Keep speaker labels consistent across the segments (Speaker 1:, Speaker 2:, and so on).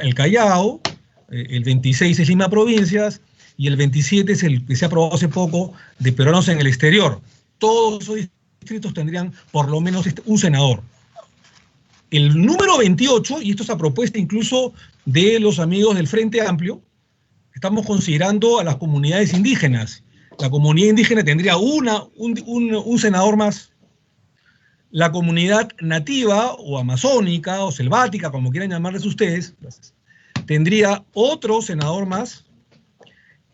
Speaker 1: el Callao, el 26 es Lima Provincias, y el 27 es el que se aprobó hace poco de peruanos en el exterior. Todos esos distritos tendrían por lo menos un senador. El número 28, y esto es a propuesta incluso de los amigos del Frente Amplio, estamos considerando a las comunidades indígenas. La comunidad indígena tendría un senador más. La comunidad nativa o amazónica o selvática, como quieran llamarles ustedes, tendría otro senador más.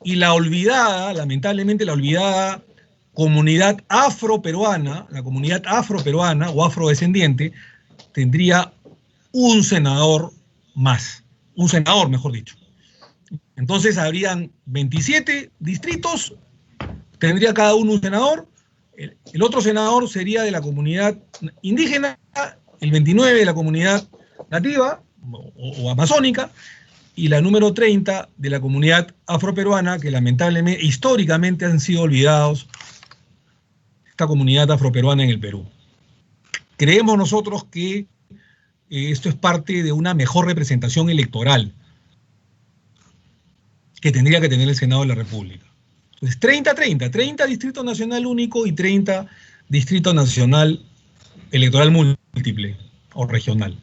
Speaker 1: Y la olvidada, lamentablemente la olvidada comunidad afroperuana, la comunidad afroperuana o afrodescendiente, tendría un senador más. Un senador, mejor dicho. Entonces habrían 27 distritos, tendría cada uno un senador. El otro senador sería de la comunidad indígena, el 29 de la comunidad nativa o amazónica, y la número 30 de la comunidad afroperuana, que lamentablemente, históricamente han sido olvidados, esta comunidad afroperuana en el Perú. Creemos nosotros que esto es parte de una mejor representación electoral que tendría que tener el Senado de la República. Entonces, 30 distrito nacional único y 30 distrito nacional electoral múltiple o regional.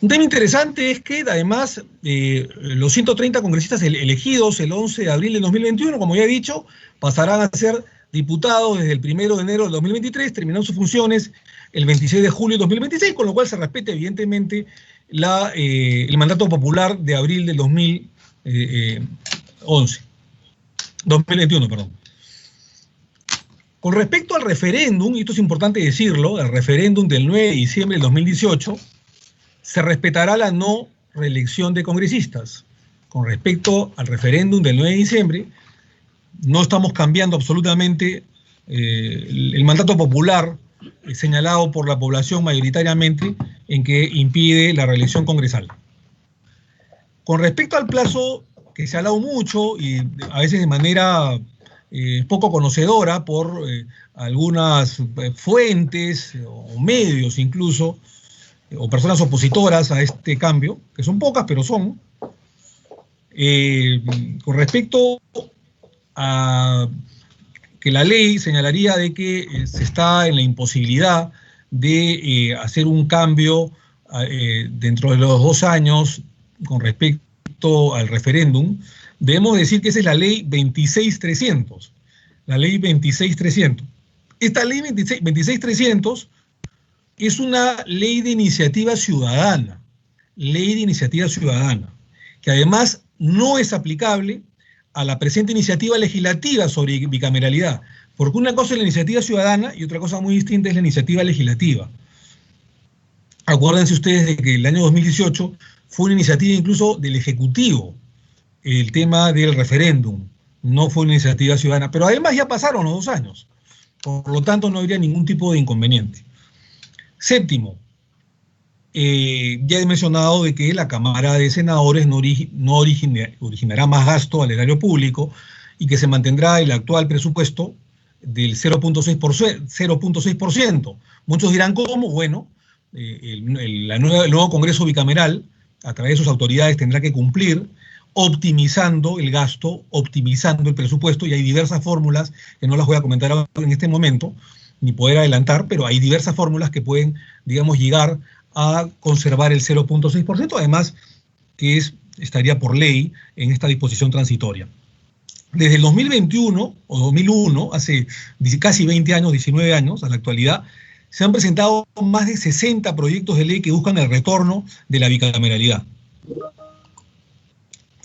Speaker 1: Un tema interesante es que, además, los 130 congresistas elegidos el 11 de abril de 2021, como ya he dicho, pasarán a ser diputados desde el 1 de enero de 2023, terminando sus funciones el 26 de julio de 2026, con lo cual se respeta, evidentemente, el mandato popular de abril del 2021, perdón. Con respecto al referéndum, y esto es importante decirlo, el referéndum del 9 de diciembre del 2018, se respetará la no reelección de congresistas. Con respecto al referéndum del 9 de diciembre, no estamos cambiando absolutamente el mandato popular señalado por la población mayoritariamente en que impide la reelección congresal. Con respecto al plazo, que se ha hablado mucho y a veces de manera poco conocedora por algunas fuentes o medios incluso, o personas opositoras a este cambio, que son pocas, pero son, con respecto a que la ley señalaría de que se está en la imposibilidad de hacer un cambio dentro de los 2 años con respecto al referéndum, debemos decir que esa es la ley 26300. La ley 26300. Esta ley 26300 es una ley de iniciativa ciudadana, que además no es aplicable a la presente iniciativa legislativa sobre bicameralidad, porque una cosa es la iniciativa ciudadana y otra cosa muy distinta es la iniciativa legislativa. Acuérdense ustedes de que el año 2018 fue una iniciativa incluso del Ejecutivo, el tema del referéndum, no fue una iniciativa ciudadana, pero además ya pasaron los 2 años, por lo tanto no habría ningún tipo de inconveniente. Séptimo, ya he mencionado de que la Cámara de Senadores no originará más gasto al erario público y que se mantendrá el actual presupuesto del 0.6%. Muchos dirán, ¿cómo? Bueno, el nuevo Congreso bicameral, a través de sus autoridades, tendrá que cumplir optimizando el gasto, optimizando el presupuesto, y hay diversas fórmulas que no las voy a comentar en este momento, ni poder adelantar, pero hay diversas fórmulas que pueden, digamos, llegar a conservar el 0.6%, además que estaría por ley en esta disposición transitoria. Desde el 2021 o 2001, hace casi 20 años, 19 años, a la actualidad, se han presentado más de 60 proyectos de ley que buscan el retorno de la bicameralidad.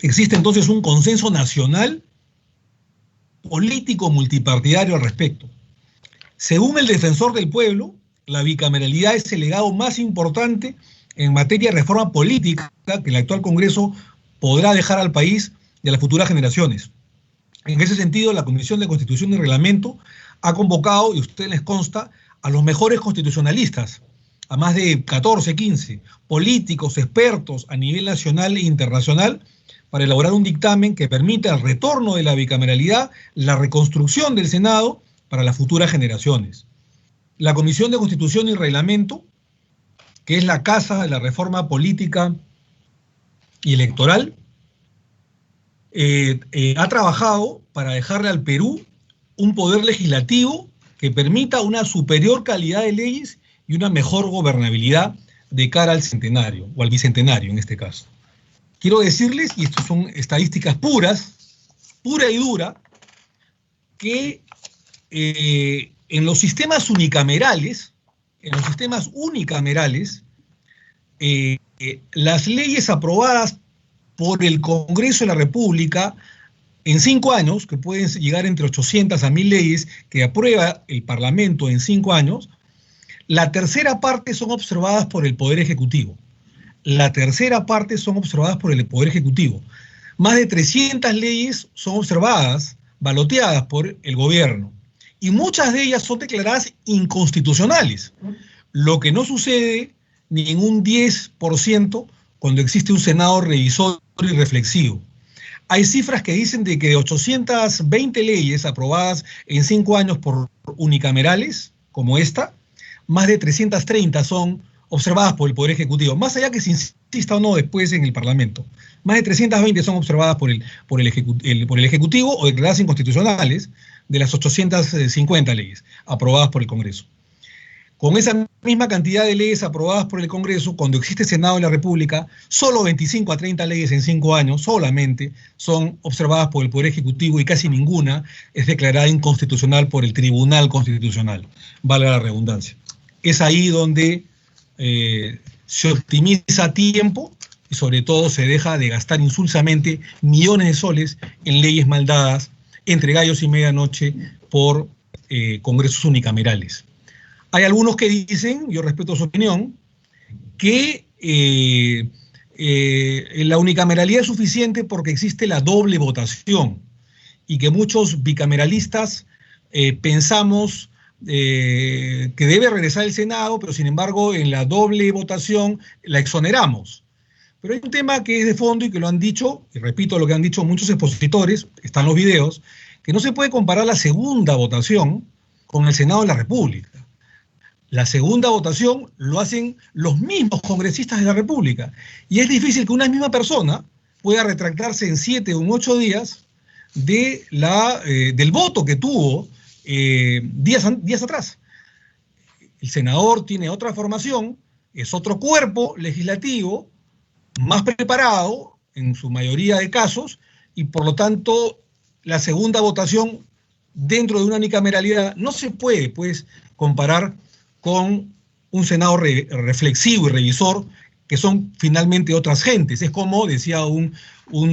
Speaker 1: Existe entonces un consenso nacional político multipartidario al respecto. Según el Defensor del Pueblo, la bicameralidad es el legado más importante en materia de reforma política que el actual Congreso podrá dejar al país y a las futuras generaciones. En ese sentido, la Comisión de Constitución y Reglamento ha convocado, y a ustedes les consta, a los mejores constitucionalistas, a más de 14, 15 políticos, expertos a nivel nacional e internacional, para elaborar un dictamen que permita el retorno de la bicameralidad, la reconstrucción del Senado para las futuras generaciones. La Comisión de Constitución y Reglamento que es la casa de la reforma política y electoral, ha trabajado para dejarle al Perú un poder legislativo que permita una superior calidad de leyes y una mejor gobernabilidad de cara al centenario, o al bicentenario en este caso. Quiero decirles, y estas son estadísticas puras, pura y dura, que en los sistemas unicamerales, las leyes aprobadas por el Congreso de la República en 5 años, que pueden llegar entre 800 a 1000 leyes que aprueba el Parlamento en 5 años, la tercera parte son observadas por el Poder Ejecutivo. La tercera parte son observadas por el Poder Ejecutivo. Más de 300 leyes son observadas, baloteadas por el gobierno. Y muchas de ellas son declaradas inconstitucionales, lo que no sucede ni en un 10% cuando existe un Senado revisor y reflexivo. Hay cifras que dicen de que de 820 leyes aprobadas en 5 años por unicamerales, como esta, más de 330 son observadas por el Poder Ejecutivo, más allá que se insista o no después en el Parlamento. Más de 320 son observadas por el Ejecutivo o declaradas inconstitucionales de las 850 leyes aprobadas por el Congreso. Con esa misma cantidad de leyes aprobadas por el Congreso, cuando existe Senado de la República, solo 25 a 30 leyes en 5 años solamente son observadas por el Poder Ejecutivo y casi ninguna es declarada inconstitucional por el Tribunal Constitucional, valga la redundancia. Es ahí donde se optimiza tiempo y sobre todo se deja de gastar insulsamente millones de soles en leyes mal dadas entre gallos y medianoche por congresos unicamerales. Hay algunos que dicen, yo respeto su opinión, que la unicameralidad es suficiente porque existe la doble votación y que muchos bicameralistas pensamos que debe regresar el Senado, pero sin embargo en la doble votación la exoneramos. Pero hay un tema que es de fondo y que lo han dicho, y repito lo que han dicho muchos expositores, están los videos, que no se puede comparar la segunda votación con el Senado de la República. La segunda votación lo hacen los mismos congresistas de la República. Y es difícil que una misma persona pueda retractarse en 7 o en 8 días del voto que tuvo días atrás. El senador tiene otra formación, es otro cuerpo legislativo, más preparado en su mayoría de casos, y por lo tanto la segunda votación dentro de una unicameralidad no se puede pues comparar con un Senado reflexivo y revisor, que son finalmente otras gentes. Es como, decía un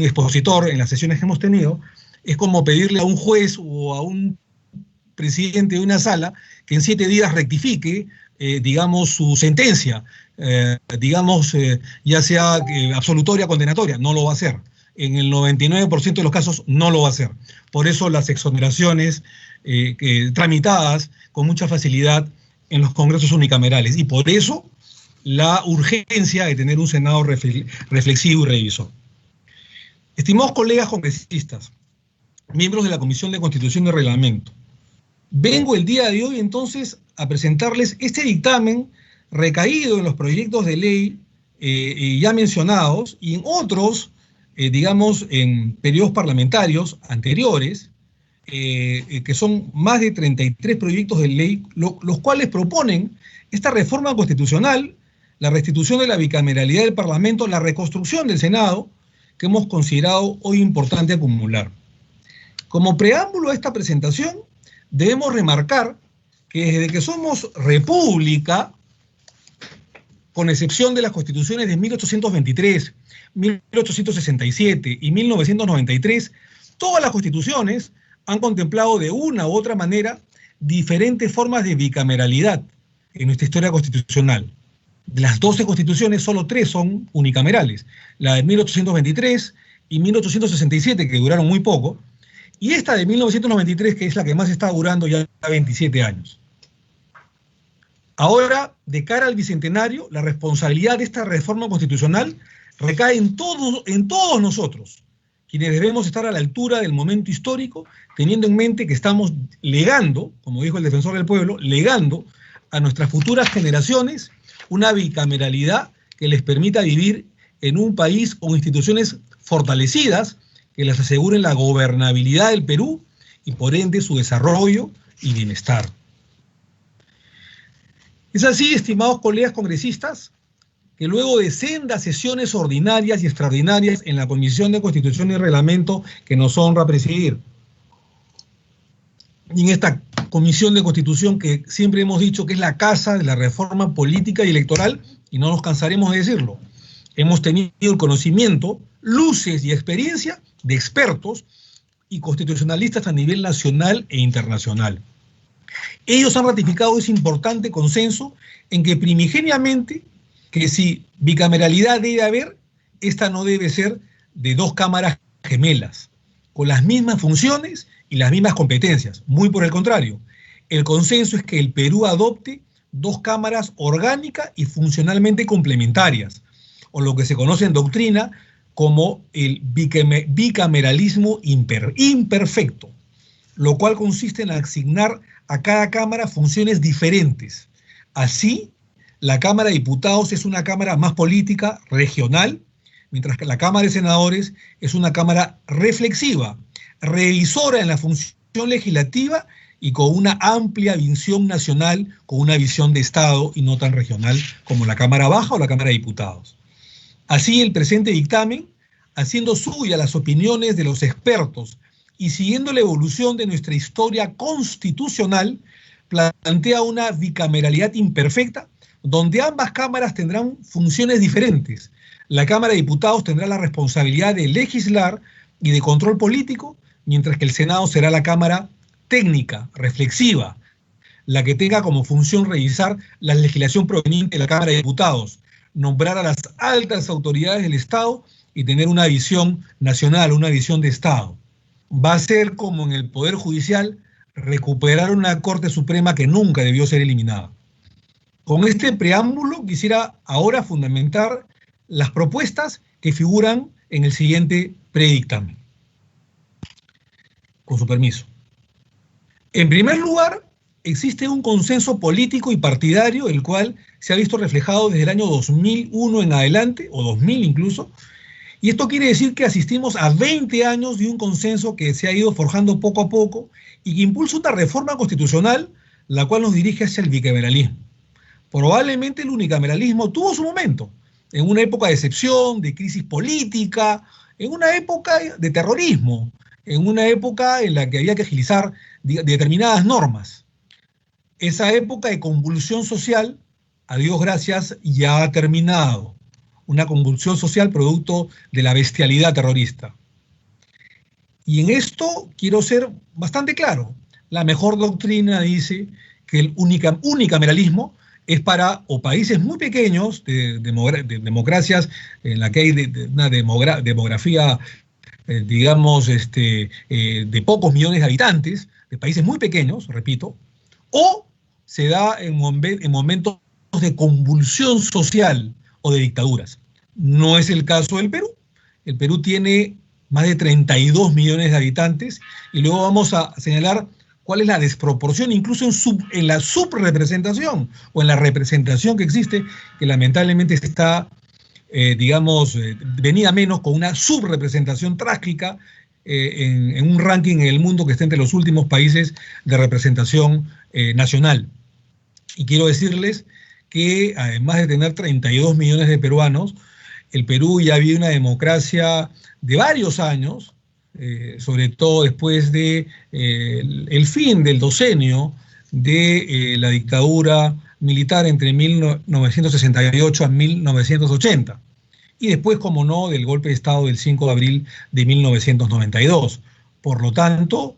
Speaker 1: expositor en las sesiones que hemos tenido, es como pedirle a un juez o a un presidente de una sala que en 7 días rectifique, digamos, su sentencia, ya sea absolutoria o condenatoria. No lo va a hacer. En el 99% de los casos no lo va a hacer. Por eso las exoneraciones tramitadas con mucha facilidad en los congresos unicamerales, y por eso la urgencia de tener un Senado reflexivo y revisor. Estimados colegas congresistas, miembros de la Comisión de Constitución y Reglamento, vengo el día de hoy entonces a presentarles este dictamen recaído en los proyectos de ley ya mencionados y en otros, digamos, en periodos parlamentarios anteriores, que son más de 33 proyectos de ley, los cuales proponen esta reforma constitucional, la restitución de la bicameralidad del Parlamento, la reconstrucción del Senado, que hemos considerado hoy importante acumular. Como preámbulo a esta presentación, debemos remarcar que desde que somos república, con excepción de las constituciones de 1823, 1867 y 1993, todas las constituciones han contemplado de una u otra manera diferentes formas de bicameralidad en nuestra historia constitucional. De las 12 constituciones, solo 3 son unicamerales, la de 1823 y 1867, que duraron muy poco, y esta de 1993, que es la que más está durando ya 27 años. Ahora, de cara al bicentenario, la responsabilidad de esta reforma constitucional recae en todos nosotros, quienes debemos estar a la altura del momento histórico, teniendo en mente que estamos legando, como dijo el defensor del pueblo, legando a nuestras futuras generaciones una bicameralidad que les permita vivir en un país con instituciones fortalecidas que les aseguren la gobernabilidad del Perú y por ende su desarrollo y bienestar. Es así, estimados colegas congresistas, que luego de sendas sesiones ordinarias y extraordinarias en la Comisión de Constitución y Reglamento que nos honra presidir, y en esta Comisión de Constitución que siempre hemos dicho que es la casa de la reforma política y electoral, y no nos cansaremos de decirlo, hemos tenido el conocimiento, luces y experiencia de expertos y constitucionalistas a nivel nacional e internacional. Ellos han ratificado ese importante consenso en que primigeniamente, que si bicameralidad debe haber, esta no debe ser de dos cámaras gemelas, con las mismas funciones y las mismas competencias. Muy por el contrario, el consenso es que el Perú adopte dos cámaras orgánicas y funcionalmente complementarias, o lo que se conoce en doctrina como el bicameralismo imperfecto, lo cual consiste en asignar a cada cámara funciones diferentes. Así, la Cámara de Diputados es una cámara más política, regional, mientras que la Cámara de Senadores es una cámara reflexiva, revisora en la función legislativa y con una amplia visión nacional, con una visión de Estado y no tan regional como la Cámara Baja o la Cámara de Diputados. Así, el presente dictamen, haciendo suya las opiniones de los expertos y siguiendo la evolución de nuestra historia constitucional, plantea una bicameralidad imperfecta, donde ambas cámaras tendrán funciones diferentes. La Cámara de Diputados tendrá la responsabilidad de legislar y de control político, mientras que el Senado será la Cámara técnica, reflexiva, la que tenga como función revisar la legislación proveniente de la Cámara de Diputados, nombrar a las altas autoridades del Estado y tener una visión nacional, una visión de Estado. Va a ser como en el Poder Judicial, recuperar una Corte Suprema que nunca debió ser eliminada. Con este preámbulo quisiera ahora fundamentar las propuestas que figuran en el siguiente predictamen. Con su permiso. En primer lugar, existe un consenso político y partidario, el cual se ha visto reflejado desde el año 2001 en adelante, o 2000 incluso, y esto quiere decir que asistimos a 20 años de un consenso que se ha ido forjando poco a poco y que impulsa una reforma constitucional, la cual nos dirige hacia el bicameralismo. Probablemente el unicameralismo tuvo su momento, en una época de excepción, de crisis política, en una época de terrorismo, en una época en la que había que agilizar determinadas normas. Esa época de convulsión social, a Dios gracias, ya ha terminado. Una convulsión social producto de la bestialidad terrorista. Y en esto quiero ser bastante claro. La mejor doctrina dice que el unicameralismo es para o países muy pequeños, de democracias en la que hay una demografía, digamos, de pocos millones de habitantes, de países muy pequeños, repito, o se da en momentos de convulsión social o de dictaduras. No es el caso del Perú. El Perú tiene más de 32 millones de habitantes y luego vamos a señalar cuál es la desproporción incluso en la subrepresentación o en la representación que existe, que lamentablemente está, venida menos con una subrepresentación trágica en un ranking en el mundo que está entre los últimos países de representación nacional. Y quiero decirles que además de tener 32 millones de peruanos, el Perú ya vive una democracia de varios años, sobre todo después de el fin del docenio de la dictadura militar entre 1968 a 1980, y después, como no, del golpe de Estado del 5 de abril de 1992. Por lo tanto,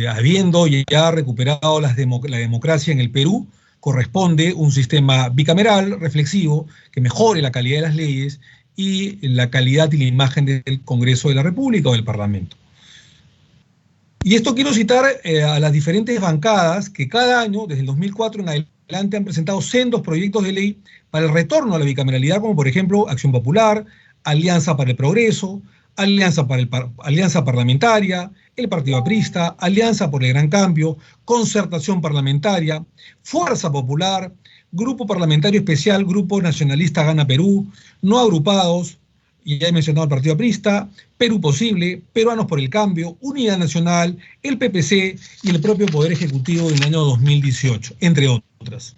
Speaker 1: habiendo ya recuperado la democracia en el Perú, corresponde un sistema bicameral, reflexivo, que mejore la calidad de las leyes y la calidad y la imagen del Congreso de la República o del Parlamento. Y esto quiero citar a las diferentes bancadas que cada año, desde el 2004 en adelante, han presentado sendos proyectos de ley para el retorno a la bicameralidad, como por ejemplo Acción Popular, Alianza para el Progreso, Alianza Parlamentaria, el Partido Aprista, Alianza por el Gran Cambio, Concertación Parlamentaria, Fuerza Popular, Grupo Parlamentario Especial, Grupo Nacionalista Gana Perú, No Agrupados, y ya he mencionado el Partido Aprista, Perú Posible, Peruanos por el Cambio, Unidad Nacional, el PPC y el propio Poder Ejecutivo en el año 2018, entre otras.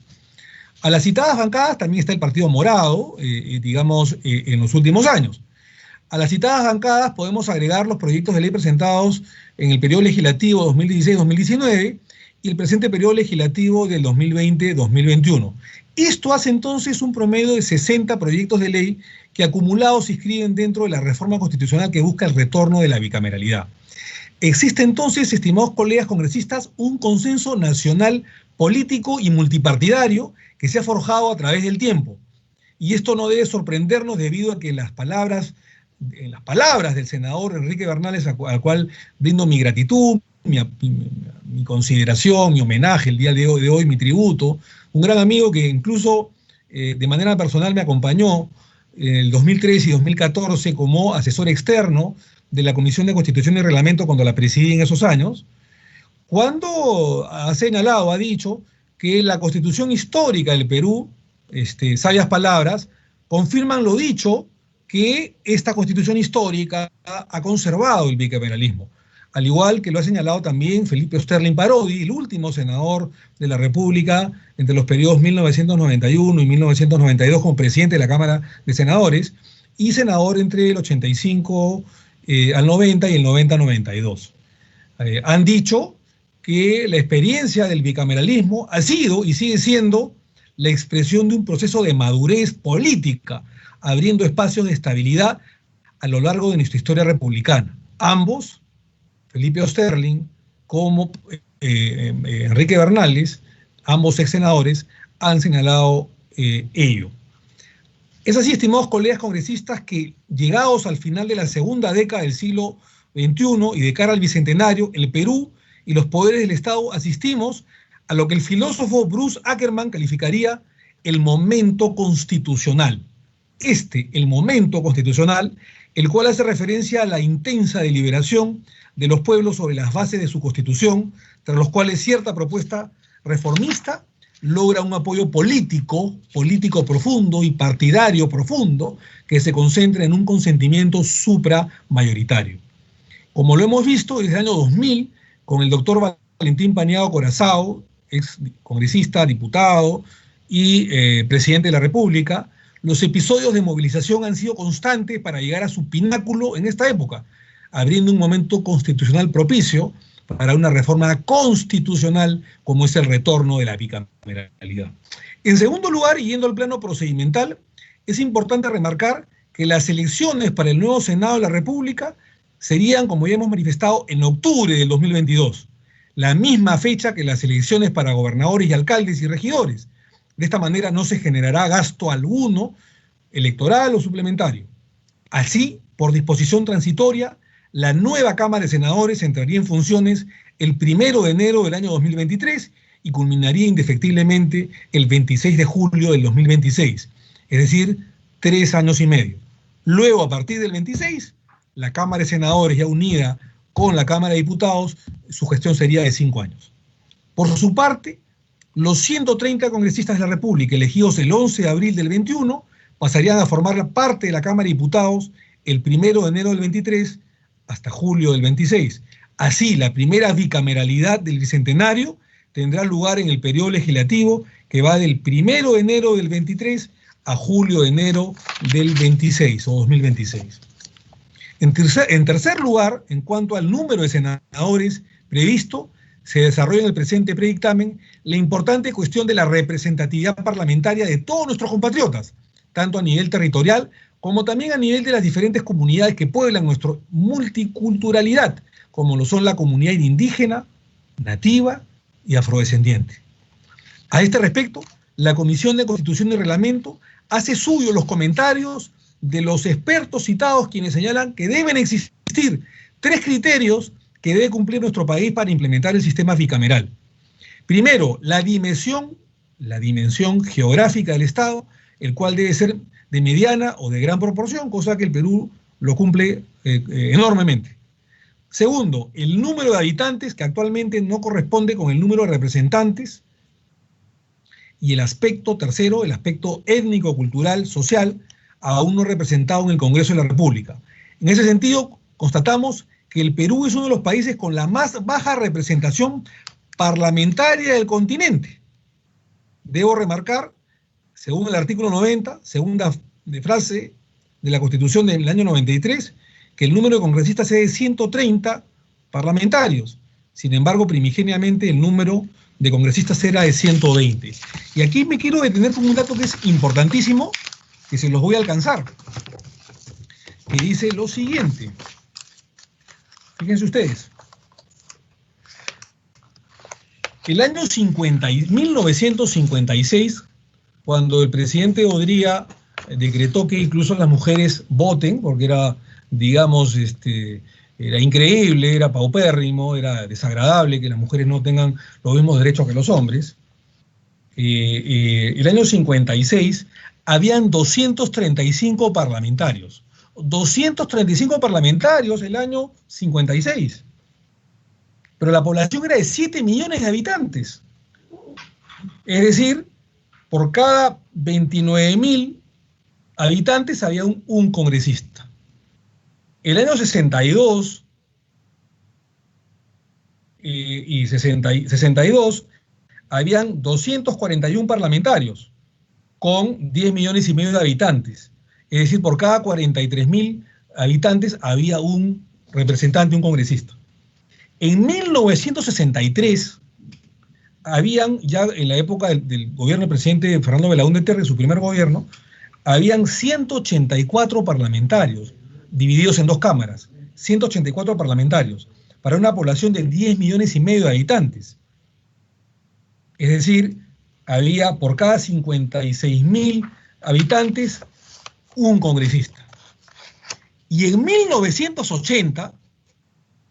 Speaker 1: A las citadas bancadas también está el Partido Morado, en los últimos años. A las citadas bancadas podemos agregar los proyectos de ley presentados en el periodo legislativo 2016-2019 y el presente periodo legislativo del 2020-2021. Esto hace entonces un promedio de 60 proyectos de ley que acumulados se inscriben dentro de la reforma constitucional que busca el retorno de la bicameralidad. Existe entonces, estimados colegas congresistas, un consenso nacional político y multipartidario que se ha forjado a través del tiempo. Y esto no debe sorprendernos debido a que en las palabras del senador Enrique Bernales, al cual brindo mi gratitud, mi consideración, mi homenaje el día de hoy, mi tributo, un gran amigo que incluso de manera personal me acompañó en el 2013 y 2014 como asesor externo de la Comisión de Constitución y Reglamento cuando la presidí en esos años, cuando ha señalado, ha dicho que la Constitución histórica del Perú, sabias palabras, confirman lo dicho, que esta Constitución histórica ha conservado el bicameralismo, al igual que lo ha señalado también Felipe Osterling Parodi, el último senador de la República entre los periodos 1991 y 1992 como presidente de la Cámara de Senadores y senador entre el 85 al 90 y el 90-92. Han dicho que la experiencia del bicameralismo ha sido y sigue siendo la expresión de un proceso de madurez política, abriendo espacios de estabilidad a lo largo de nuestra historia republicana. Ambos, Felipe Osterling como Enrique Bernales, ambos ex senadores, han señalado ello. Es así, estimados colegas congresistas, que llegados al final de la segunda década del siglo XXI y de cara al bicentenario, el Perú y los poderes del Estado asistimos a lo que el filósofo Bruce Ackerman calificaría el momento constitucional. El momento constitucional, el cual hace referencia a la intensa deliberación de los pueblos sobre las bases de su constitución, tras los cuales cierta propuesta reformista logra un apoyo político profundo y partidario profundo que se concentra en un consentimiento supramayoritario. Como lo hemos visto desde el año 2000 con el doctor Valentín Paniagua Corazao, ex congresista, diputado y presidente de la República, los episodios de movilización han sido constantes para llegar a su pináculo en esta época, abriendo un momento constitucional propicio para una reforma constitucional como es el retorno de la bicameralidad. En segundo lugar, y yendo al plano procedimental, es importante remarcar que las elecciones para el nuevo Senado de la República serían, como ya hemos manifestado, en octubre del 2022, la misma fecha que las elecciones para gobernadores y alcaldes y regidores. De esta manera no se generará gasto alguno, electoral o suplementario. Así, por disposición transitoria, la nueva Cámara de Senadores entraría en funciones el 1 de enero del año 2023 y culminaría indefectiblemente el 26 de julio del 2026, es decir, 3 años y medio. Luego, a partir del 26, la Cámara de Senadores ya unida con la Cámara de Diputados, su gestión sería de 5 años. Por su parte, los 130 congresistas de la República, elegidos el 11 de abril del 21, pasarían a formar parte de la Cámara de Diputados el 1 de enero del 23 hasta julio del 26. Así, la primera bicameralidad del Bicentenario tendrá lugar en el periodo legislativo que va del 1 de enero del 23 a julio de enero del 26 o 2026. En tercer lugar, en cuanto al número de senadores previsto, se desarrolla en el presente predictamen la importante cuestión de la representatividad parlamentaria de todos nuestros compatriotas, tanto a nivel territorial como también a nivel de las diferentes comunidades que pueblan nuestra multiculturalidad, como lo son la comunidad indígena, nativa y afrodescendiente. A este respecto, la Comisión de Constitución y Reglamento hace suyo los comentarios de los expertos citados, quienes señalan que deben existir 3 criterios que debe cumplir nuestro país para implementar el sistema bicameral. Primero, la dimensión geográfica del Estado, el cual debe ser de mediana o de gran proporción, cosa que el Perú lo cumple enormemente. Segundo, el número de habitantes, que actualmente no corresponde con el número de representantes. y el aspecto tercero, el aspecto étnico, cultural, social, aún no representado en el Congreso de la República. En ese sentido, constatamos que el Perú es uno de los países con la más baja representación parlamentaria del continente. Debo remarcar, según el artículo 90, segunda frase de la Constitución del año 93, que el número de congresistas es de 130 parlamentarios. Sin embargo, primigeniamente el número de congresistas era de 120. Y aquí me quiero detener con un dato que es importantísimo, que se los voy a alcanzar, que dice lo siguiente. Fíjense ustedes. El año 1956, cuando el presidente Odría decretó que incluso las mujeres voten, porque era, digamos, era increíble, era paupérrimo, era desagradable que las mujeres no tengan los mismos derechos que los hombres. El año 56 habían 235 parlamentarios. 235 parlamentarios el año 56. Pero la población era de 7 millones de habitantes. Es decir, por cada 29.000 habitantes había un congresista. El año 62 y 62 habían 241 parlamentarios con 10 millones y medio de habitantes. Es decir, por cada 43.000 habitantes había un representante, un congresista. En 1963 habían, ya en la época del gobierno del presidente Fernando Belaúnde Terry, su primer gobierno, habían 184 parlamentarios, divididos en dos cámaras, 184 parlamentarios, para una población de 10 millones y medio de habitantes. Es decir, había por cada 56.000 habitantes un congresista. Y en 1980,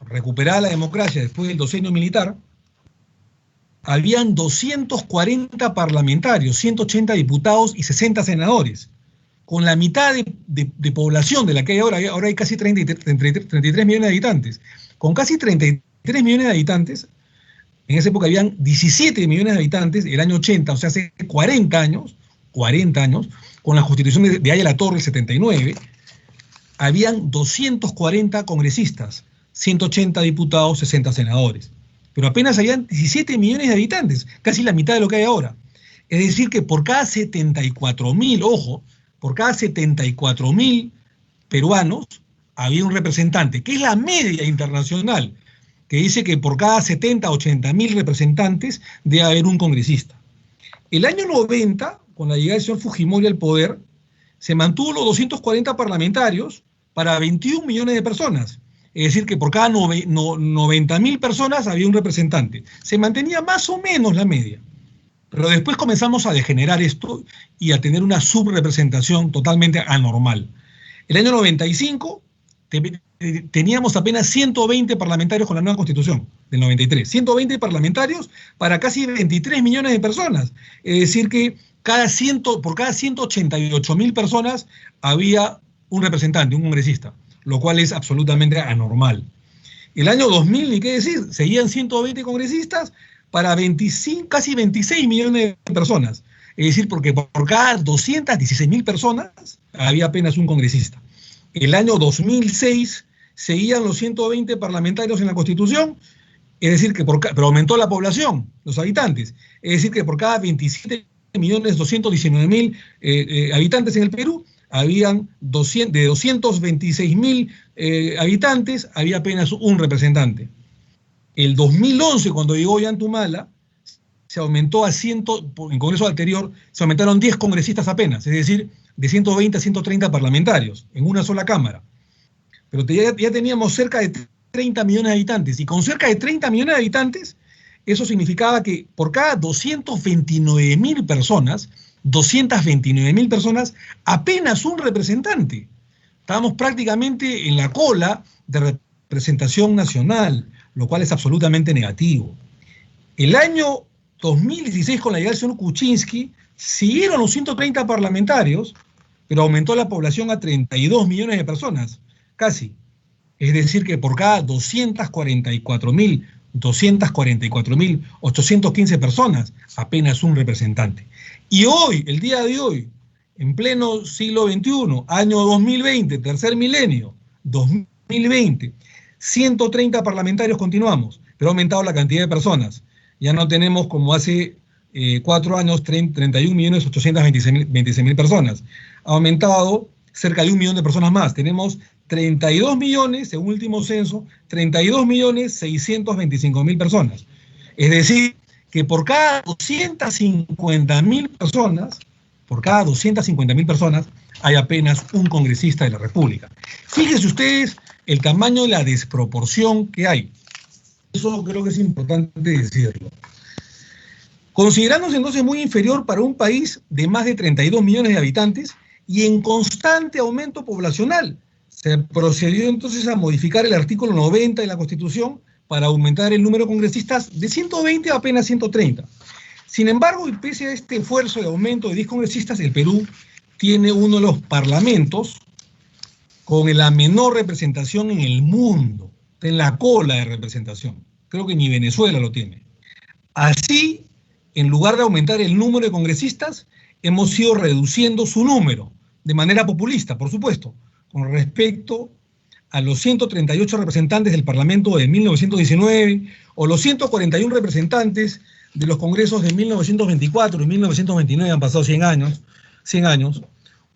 Speaker 1: recuperada la democracia después del docenio militar, habían 240 parlamentarios, 180 diputados y 60 senadores, con la mitad de población de la que hay ahora. Ahora hay casi 33 millones de habitantes. Con casi 33 millones de habitantes, en esa época habían 17 millones de habitantes, el año 80, o sea, hace 40 años, con la constitución de Aya La Torre, el 79, habían 240 congresistas, 180 diputados, 60 senadores. Pero apenas habían 17 millones de habitantes, casi la mitad de lo que hay ahora. Es decir, que por cada 74.000, ojo, por cada 74.000 peruanos había un representante, que es la media internacional, que dice que por cada 70, 80.000 representantes debe haber un congresista. El año 90, con la llegada del señor Fujimori al poder, se mantuvo los 240 parlamentarios para 21 millones de personas. Es decir, que por cada 90.000 personas había un representante. Se mantenía más o menos la media. Pero después comenzamos a degenerar esto y a tener una subrepresentación totalmente anormal. El año 95 teníamos apenas 120 parlamentarios con la nueva Constitución del 93. 120 parlamentarios para casi 23 millones de personas. Es decir, que por cada 188.000 personas había un representante, un congresista, lo cual es absolutamente anormal. El año 2000, ni qué decir, seguían 120 congresistas para casi 26 millones de personas. Es decir, porque por cada 216.000 personas había apenas un congresista. El año 2006 seguían los 120 parlamentarios en la Constitución, es decir, que pero aumentó la población, los habitantes. Es decir, que por cada 27.219.000 habitantes en el Perú, habían de 226.000 habitantes, había apenas un representante. El 2011, cuando llegó Ollantumala, se aumentó en Congreso anterior, se aumentaron 10 congresistas apenas, es decir, de 120 a 130 parlamentarios, en una sola Cámara. Pero ya teníamos cerca de 30 millones de habitantes, y con cerca de 30 millones de habitantes, eso significaba que por cada 229.000 personas, apenas un representante. Estábamos prácticamente en la cola de representación nacional, lo cual es absolutamente negativo. El año 2016, con la llegada del señor Kuczynski, siguieron los 130 parlamentarios, pero aumentó la población a 32 millones de personas, casi. Es decir, que por cada 244.000 244.815 personas, apenas un representante. Y hoy, el día de hoy, en pleno siglo XXI, año 2020, tercer milenio, 2020, 130 parlamentarios continuamos, pero ha aumentado la cantidad de personas. Ya no tenemos como hace 4 años 31.826.000 personas. Ha aumentado cerca de 1 millón de personas más. Tenemos 32 millones, según el último censo, 32.625.000 personas. Es decir, que por cada 250.000 personas, hay apenas un congresista de la República. Fíjense ustedes el tamaño de la desproporción que hay. Eso creo que es importante decirlo. Considerándose entonces muy inferior para un país de más de 32 millones de habitantes y en constante aumento poblacional, se procedió entonces a modificar el artículo 90 de la Constitución para aumentar el número de congresistas de 120 a apenas 130. Sin embargo, y pese a este esfuerzo de aumento de 10 congresistas, el Perú tiene uno de los parlamentos con la menor representación en el mundo, está en la cola de representación. Creo que ni Venezuela lo tiene. Así, en lugar de aumentar el número de congresistas, hemos ido reduciendo su número, de manera populista, por supuesto, con respecto a los 138 representantes del Parlamento de 1919 o los 141 representantes de los congresos de 1924 y 1929, han pasado 100 años,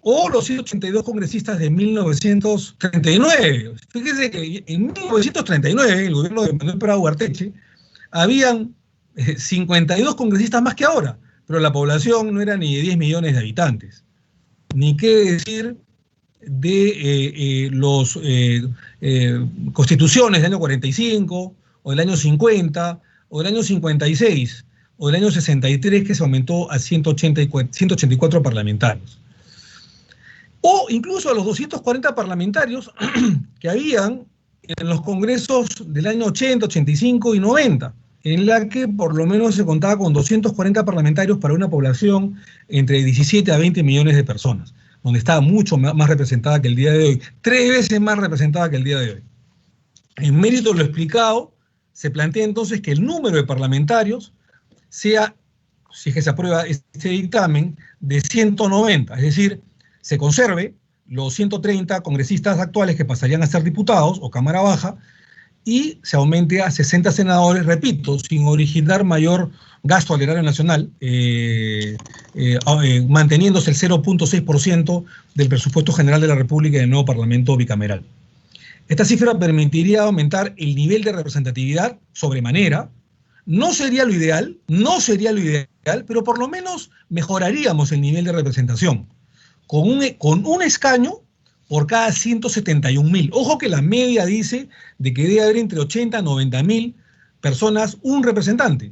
Speaker 1: o los 182 congresistas de 1939. Fíjense que en 1939, el gobierno de Manuel Prado Ugarteche, habían 52 congresistas más que ahora, pero la población no era ni de 10 millones de habitantes. Ni qué decir de las constituciones del año 45, o del año 50, o del año 56, o del año 63, que se aumentó a 184 parlamentarios. O incluso a los 240 parlamentarios que habían en los congresos del año 80, 85 y 90, en la que por lo menos se contaba con 240 parlamentarios para una población entre 17 a 20 millones de personas, donde estaba mucho más representada que el día de hoy, 3 veces más representada que el día de hoy. En mérito de lo explicado, se plantea entonces que el número de parlamentarios sea, si es que se aprueba este dictamen, de 190, es decir, se conserve los 130 congresistas actuales que pasarían a ser diputados o Cámara Baja, y se aumente a 60 senadores, repito, sin originar mayor gasto al erario nacional, manteniéndose el 0.6% del presupuesto general de la República y del nuevo Parlamento bicameral. Esta cifra permitiría aumentar el nivel de representatividad sobremanera. No sería lo ideal, pero por lo menos mejoraríamos el nivel de representación, con un escaño por cada 171.000. Ojo que la media dice de que debe haber entre 80 a 90.000 personas un representante.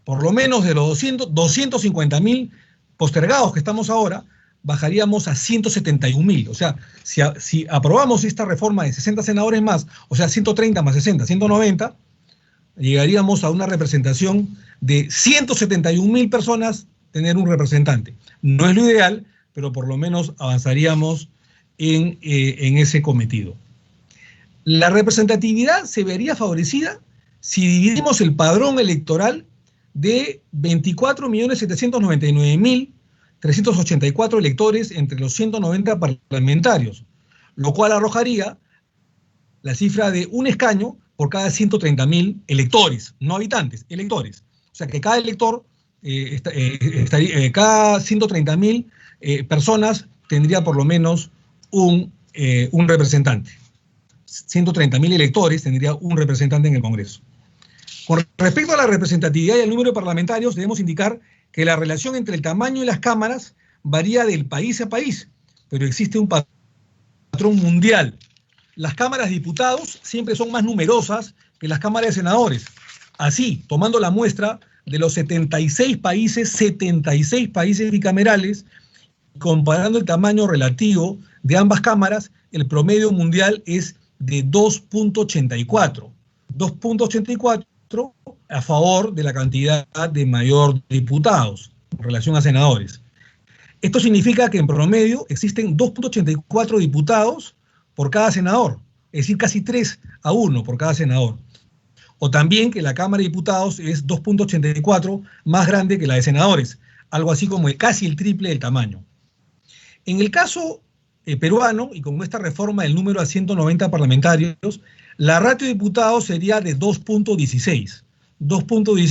Speaker 1: Por lo menos de los 250.000 postergados que estamos ahora, bajaríamos a 171.000. O sea, si aprobamos esta reforma de 60 senadores más, o sea, 130 más 60, 190, llegaríamos a una representación de 171.000 personas tener un representante. No es lo ideal, pero por lo menos avanzaríamos en ese cometido. La representatividad se vería favorecida si dividimos el padrón electoral de 24.799.384 electores entre los 190 parlamentarios, lo cual arrojaría la cifra de un escaño por cada 130.000 electores, no habitantes, electores. O sea que cada elector, cada 130.000 personas tendría por lo menos un representante. 130.000 electores tendría un representante en el Congreso. Con respecto a la representatividad y el número de parlamentarios, debemos indicar que la relación entre el tamaño de las cámaras varía del país a país, pero existe un patrón mundial. Las cámaras de diputados siempre son más numerosas que las cámaras de senadores. Así, tomando la muestra de los 76 países bicamerales, comparando el tamaño relativo de ambas cámaras, el promedio mundial es de 2.84. 2.84 a favor de la cantidad de mayor diputados en relación a senadores. Esto significa que en promedio existen 2.84 diputados por cada senador, es decir, casi 3 a 1 por cada senador. O también que la Cámara de Diputados es 2.84 más grande que la de senadores, algo así como casi el triple del tamaño. En el caso peruano, y con esta reforma del número a 190 parlamentarios, la ratio de diputados sería de 2.16,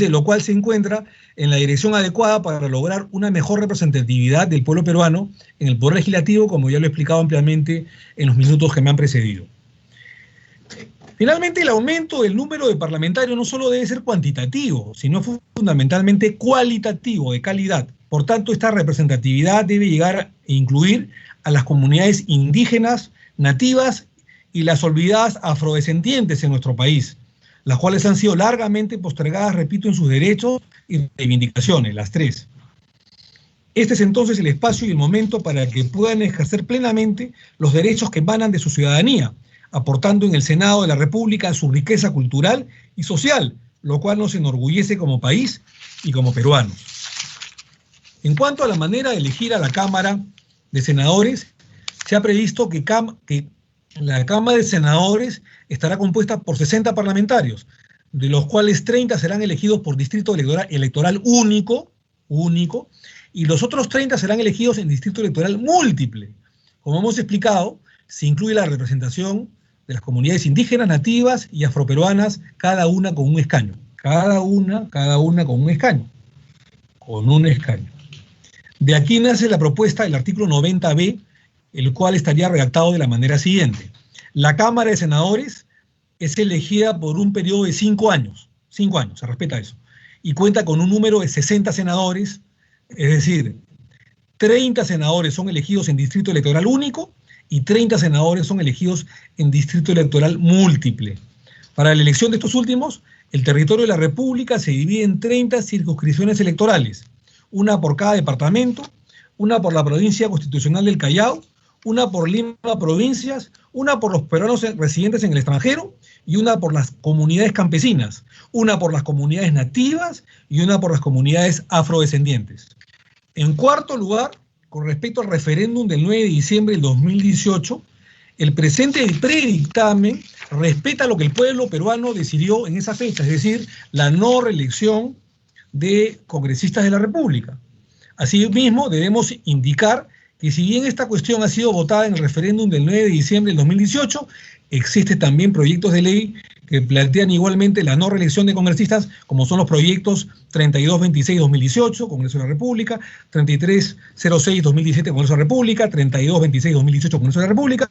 Speaker 1: lo cual se encuentra en la dirección adecuada para lograr una mejor representatividad del pueblo peruano en el poder legislativo, como ya lo he explicado ampliamente en los minutos que me han precedido. Finalmente, el aumento del número de parlamentarios no solo debe ser cuantitativo, sino fundamentalmente cualitativo, de calidad. Por tanto, esta representatividad debe llegar e incluir a las comunidades indígenas, nativas y las olvidadas afrodescendientes en nuestro país, las cuales han sido largamente postergadas, repito, en sus derechos y reivindicaciones, las tres. Este es entonces el espacio y el momento para que puedan ejercer plenamente los derechos que emanan de su ciudadanía, aportando en el Senado de la República su riqueza cultural y social, lo cual nos enorgullece como país y como peruanos. En cuanto a la manera de elegir a la Cámara de Senadores, se ha previsto que la Cámara de Senadores estará compuesta por 60 parlamentarios, de los cuales 30 serán elegidos por distrito electoral único, y los otros 30 serán elegidos en distrito electoral múltiple. Como hemos explicado, se incluye la representación de las comunidades indígenas, nativas y afroperuanas, cada una con un escaño. Cada una con un escaño. Con un escaño. De aquí nace la propuesta del artículo 90b, el cual estaría redactado de la manera siguiente. La Cámara de Senadores es elegida por un periodo de 5 años. 5 años, se respeta eso. Y cuenta con un número de 60 senadores, es decir, 30 senadores son elegidos en distrito electoral único y 30 senadores son elegidos en distrito electoral múltiple. Para la elección de estos últimos, el territorio de la República se divide en 30 circunscripciones electorales, una por cada departamento, una por la provincia constitucional del Callao, una por Lima provincias, una por los peruanos residentes en el extranjero y una por las comunidades campesinas, una por las comunidades nativas y una por las comunidades afrodescendientes. En cuarto lugar, con respecto al referéndum del 9 de diciembre del 2018, el presente predictamen respeta lo que el pueblo peruano decidió en esa fecha, es decir, la no reelección de congresistas de la República. Asimismo, debemos indicar que si bien esta cuestión ha sido votada en el referéndum del 9 de diciembre del 2018, existen también proyectos de ley que plantean igualmente la no reelección de congresistas, como son los proyectos 3226-2018, Congreso de la República, 3306-2017, Congreso de la República, 3226-2018, Congreso de la República,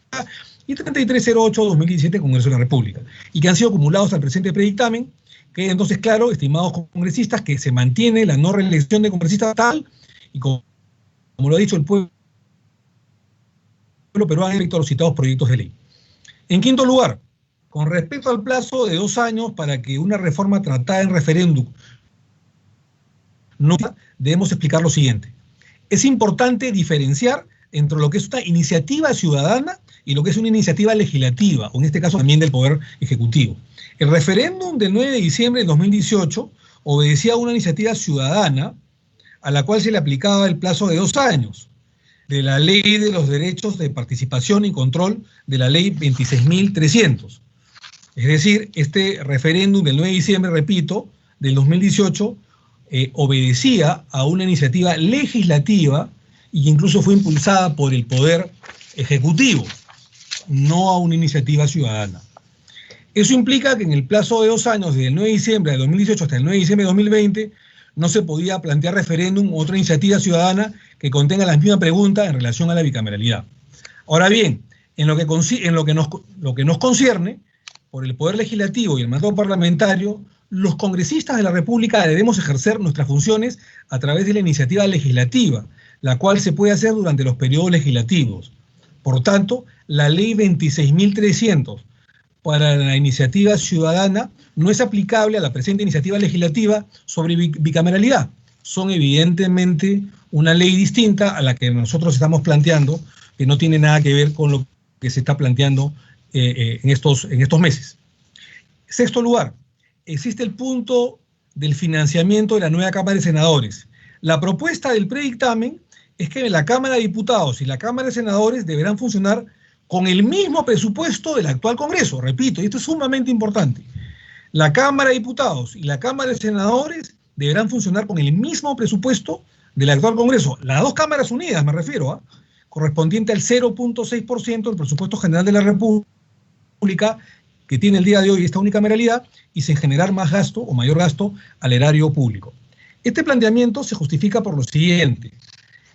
Speaker 1: y 3308-2017, Congreso de la República, y que han sido acumulados al presente predictamen. Queda entonces claro, estimados congresistas, que se mantiene la no reelección de congresistas tal, y como lo ha dicho el pueblo peruano respecto a los citados proyectos de ley. En quinto lugar, con respecto al plazo de 2 años para que una reforma tratada en referéndum no, debemos explicar lo siguiente. Es importante diferenciar entre lo que es una iniciativa ciudadana y lo que es una iniciativa legislativa, o en este caso también del Poder Ejecutivo. El referéndum del 9 de diciembre de 2018 obedecía a una iniciativa ciudadana a la cual se le aplicaba el plazo de 2 años de la Ley de los Derechos de Participación y Control de la Ley 26.300. Es decir, este referéndum del 9 de diciembre, repito, del 2018, obedecía a una iniciativa legislativa y que incluso fue impulsada por el Poder Ejecutivo, no a una iniciativa ciudadana. Eso implica que en el plazo de 2 años, desde el 9 de diciembre de 2018 hasta el 9 de diciembre de 2020, no se podía plantear referéndum u otra iniciativa ciudadana que contenga la misma pregunta en relación a la bicameralidad. Ahora bien, en lo que nos concierne, por el Poder Legislativo y el mandato parlamentario, los congresistas de la República debemos ejercer nuestras funciones a través de la iniciativa legislativa, la cual se puede hacer durante los periodos legislativos. Por tanto, la Ley 26.300 para la iniciativa ciudadana no es aplicable a la presente iniciativa legislativa sobre bicameralidad. Son evidentemente una ley distinta a la que nosotros estamos planteando, que no tiene nada que ver con lo que se está planteando en estos meses. Sexto lugar, existe el punto del financiamiento de la nueva Cámara de Senadores. La propuesta del predictamen es que la Cámara de Diputados y la Cámara de Senadores deberán funcionar con el mismo presupuesto del actual Congreso, repito, y esto es sumamente importante. La Cámara de Diputados y la Cámara de Senadores deberán funcionar con el mismo presupuesto del actual Congreso. Las dos cámaras unidas, me refiero, correspondiente al 0.6% del presupuesto general de la República, que tiene el día de hoy esta unicameralidad, y sin generar más gasto o mayor gasto al erario público. Este planteamiento se justifica por lo siguiente.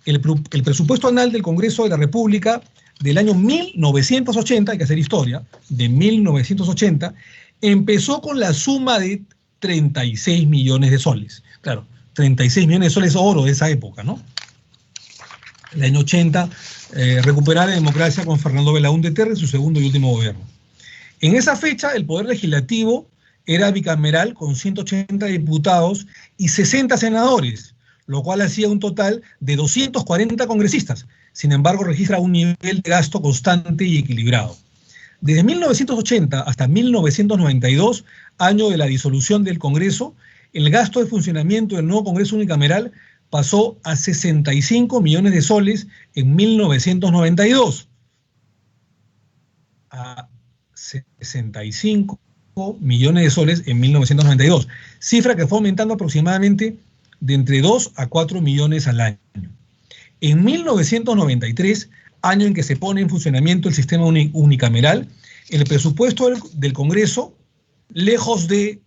Speaker 1: El presupuesto anual del Congreso de la República del año 1980, hay que hacer historia, de 1980, empezó con la suma de 36 millones de soles. Claro, 36 millones de soles oro de esa época, ¿no? El año 80, recuperar la democracia con Fernando Belaúnde Terry, su segundo y último gobierno. En esa fecha, el Poder Legislativo era bicameral con 180 diputados y 60 senadores, lo cual hacía un total de 240 congresistas. Sin embargo, registra un nivel de gasto constante y equilibrado. Desde 1980 hasta 1992, año de la disolución del Congreso, el gasto de funcionamiento del nuevo Congreso unicameral pasó a 65 millones de soles en 1992. A 65 millones de soles en 1992, cifra que fue aumentando aproximadamente de entre 2 a 4 millones al año. En 1993, año en que se pone en funcionamiento el sistema unicameral, el presupuesto del Congreso, lejos de,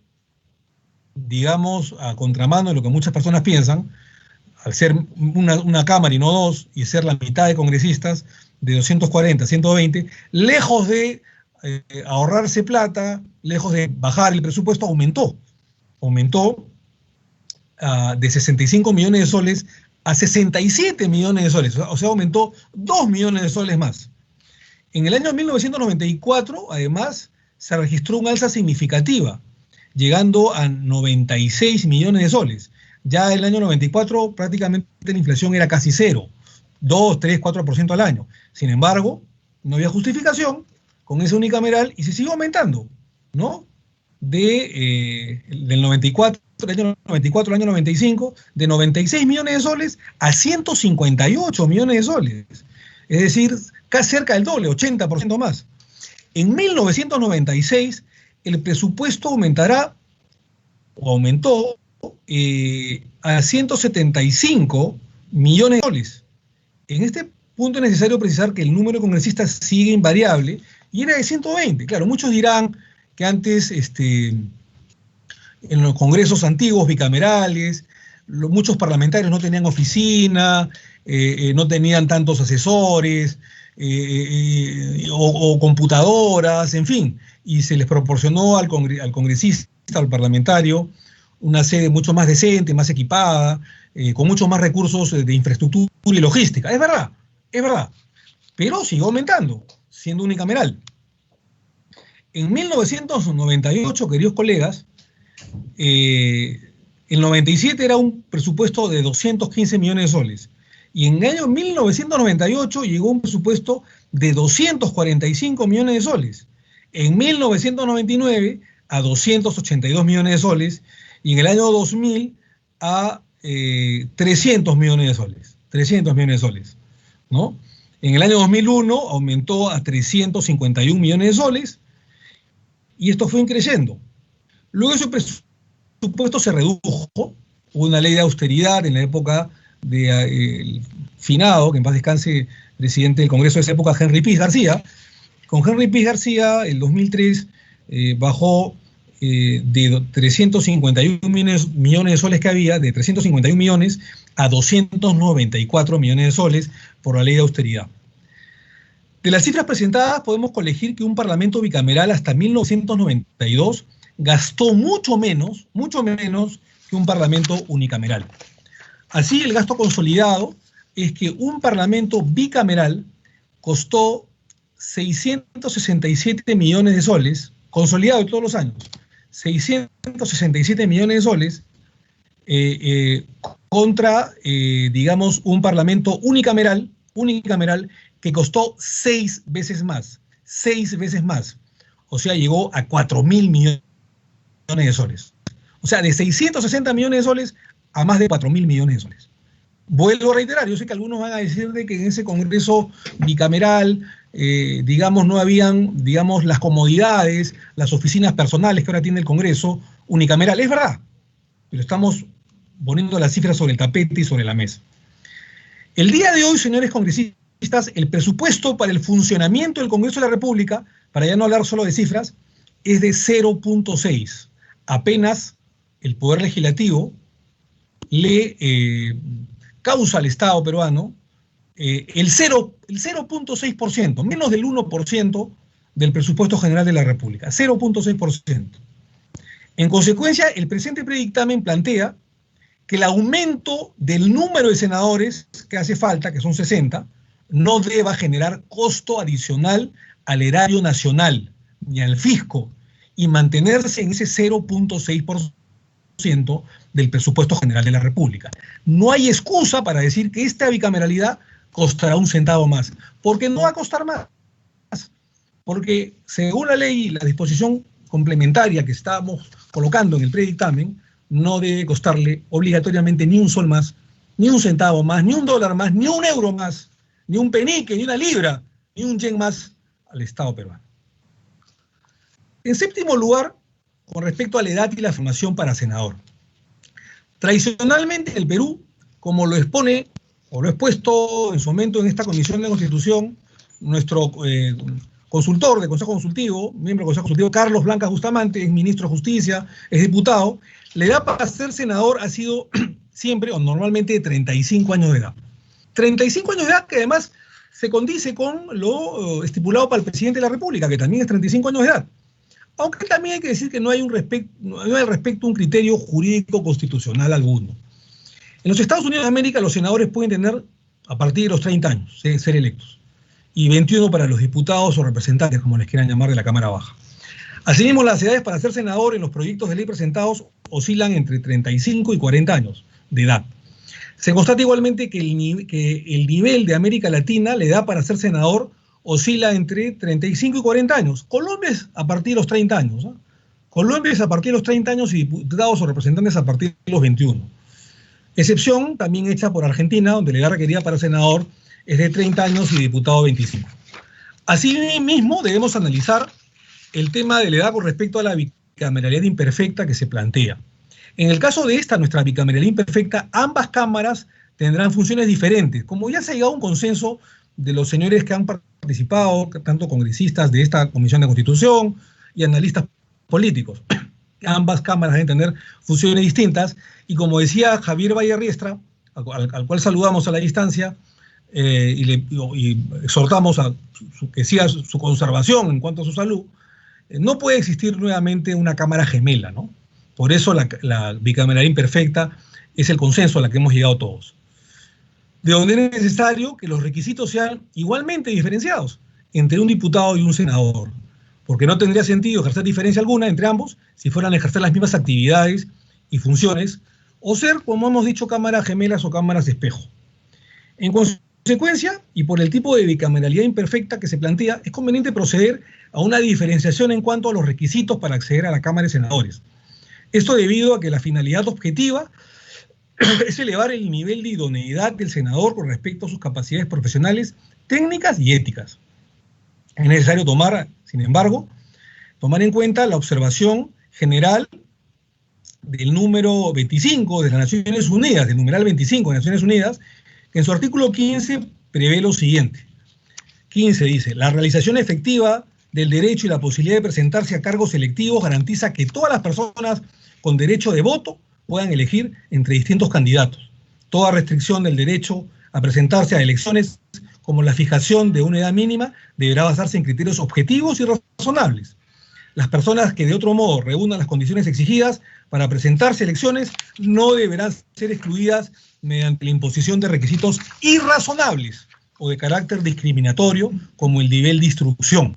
Speaker 1: digamos, a contramano de lo que muchas personas piensan, al ser una cámara y no dos, y ser la mitad de congresistas, de 240 a 120, lejos de ahorrarse plata, lejos de bajar el presupuesto, aumentó de 65 millones de soles a 67 millones de soles, o sea, aumentó 2 millones de soles más. En el año 1994, además, se registró un alza significativa, llegando a 96 millones de soles. Ya en el año 94 prácticamente la inflación era casi cero, 2, 3, 4% al año. Sin embargo, no había justificación con ese unicameral y se siguió aumentando, ¿no? Del 94, del año 94 al año 95, de 96 millones de soles a 158 millones de soles. Es decir, casi cerca del doble, 80% más. En 1996, el presupuesto aumentó a 175 millones de soles. En este punto es necesario precisar que el número de congresistas sigue invariable y era de 120. Claro, muchos dirán que antes, en los congresos antiguos bicamerales, muchos parlamentarios no tenían oficina, no tenían tantos asesores o computadoras, en fin, y se les proporcionó al congresista, al parlamentario, una sede mucho más decente, más equipada, con muchos más recursos de infraestructura y logística. Es verdad, pero siguió aumentando, siendo unicameral. En 1998, queridos colegas, el 97 era un presupuesto de 215 millones de soles. Y en el año 1998 llegó un presupuesto de 245 millones de soles. En 1999 a 282 millones de soles. Y en el año 2000 a 300 millones de soles. 300 millones de soles, ¿no? En el año 2001 aumentó a 351 millones de soles. Y esto fue creciendo. Luego ese presupuesto se redujo, hubo una ley de austeridad en la época del finado, que en paz descanse, presidente del Congreso de esa época, Henry Piz García. Con Henry Piz García, el 2003, bajó de 351 millones de soles que había, de 351 millones a 294 millones de soles por la ley de austeridad. De las cifras presentadas podemos colegir que un parlamento bicameral hasta 1992 gastó mucho menos que un parlamento unicameral. Así, el gasto consolidado es que un parlamento bicameral costó 667 millones de soles, consolidado de todos los años, 667 millones de soles contra, digamos, un parlamento unicameral que costó 6 veces más. O sea, llegó a 4.000 millones de soles. O sea, de 660 millones de soles a más de 4.000 millones de soles. Vuelvo a reiterar, yo sé que algunos van a decir de que en ese Congreso bicameral, digamos, no habían, digamos, las comodidades, las oficinas personales que ahora tiene el Congreso unicameral. Es verdad, pero estamos poniendo las cifras sobre el tapete y sobre la mesa. El día de hoy, señores congresistas, el presupuesto para el funcionamiento del Congreso de la República, para ya no hablar solo de cifras, es de 0.6. Apenas el Poder Legislativo le causa al Estado peruano el 0.6%, menos del 1% del presupuesto general de la República, 0.6%. En consecuencia, el presente predictamen plantea que el aumento del número de senadores que hace falta, que son 60, no deba generar costo adicional al erario nacional ni al fisco y mantenerse en ese 0.6% del presupuesto general de la República. No hay excusa para decir que esta bicameralidad costará un centavo más, porque no va a costar más. Porque según la ley y la disposición complementaria que estamos colocando en el predictamen, no debe costarle obligatoriamente ni un sol más, ni un centavo más, ni un dólar más, ni un euro más, ni un penique, ni una libra, ni un yen más al Estado peruano. En séptimo lugar, con respecto a la edad y la formación para senador. Tradicionalmente en el Perú, como lo expone o lo he expuesto en su momento en esta Comisión de Constitución, nuestro consultor del Consejo Consultivo, miembro del Consejo Consultivo, Carlos Blanca Bustamante, es ministro de Justicia, es diputado, la edad para ser senador ha sido siempre o normalmente de 35 años de edad. 35 años de edad que además se condice con lo estipulado para el presidente de la República, que también es 35 años de edad. Aunque también hay que decir que no hay al respecto un criterio jurídico constitucional alguno. En los Estados Unidos de América los senadores pueden tener a partir de los 30 años, ser electos, y 21 para los diputados o representantes, como les quieran llamar, de la Cámara Baja. Asimismo, las edades para ser senador en los proyectos de ley presentados oscilan entre 35 y 40 años de edad. Se constata igualmente que el nivel de América Latina, la edad para ser senador, oscila entre 35 y 40 años. Colombia es a partir de los 30 años. ¿Eh? Colombia es a partir de los 30 años y diputados o representantes a partir de los 21. Excepción también hecha por Argentina, donde la edad requerida para senador es de 30 años y diputado 25. Asimismo, debemos analizar el tema de la edad con respecto a la bicameralidad imperfecta que se plantea. En el caso de esta, nuestra bicameralidad imperfecta, ambas cámaras tendrán funciones diferentes. Como ya se ha llegado a un consenso de los señores que han participado, tanto congresistas de esta Comisión de Constitución y analistas políticos. Ambas cámaras deben tener funciones distintas y como decía Javier Vallarriestra, al cual saludamos a la distancia y exhortamos a que siga su conservación en cuanto a su salud, no puede existir nuevamente una cámara gemela, ¿no? Por eso la bicameralidad imperfecta es el consenso a la que hemos llegado todos. De donde es necesario que los requisitos sean igualmente diferenciados entre un diputado y un senador, porque no tendría sentido ejercer diferencia alguna entre ambos si fueran a ejercer las mismas actividades y funciones, o ser, como hemos dicho, cámaras gemelas o cámaras de espejo. En consecuencia, y por el tipo de bicameralidad imperfecta que se plantea, es conveniente proceder a una diferenciación en cuanto a los requisitos para acceder a la Cámara de Senadores. Esto debido a que la finalidad objetiva es elevar el nivel de idoneidad del senador con respecto a sus capacidades profesionales, técnicas y éticas. Es necesario sin embargo, tomar en cuenta la observación general del número 25 de las Naciones Unidas, del numeral 25 de Naciones Unidas, que en su artículo 15 prevé lo siguiente. 15 dice, la realización efectiva del derecho y la posibilidad de presentarse a cargos electivos garantiza que todas las personas con derecho de voto puedan elegir entre distintos candidatos. Toda restricción del derecho a presentarse a elecciones, como la fijación de una edad mínima, deberá basarse en criterios objetivos y razonables. Las personas que de otro modo reúnan las condiciones exigidas para presentarse a elecciones no deberán ser excluidas mediante la imposición de requisitos irrazonables o de carácter discriminatorio, como el nivel de instrucción,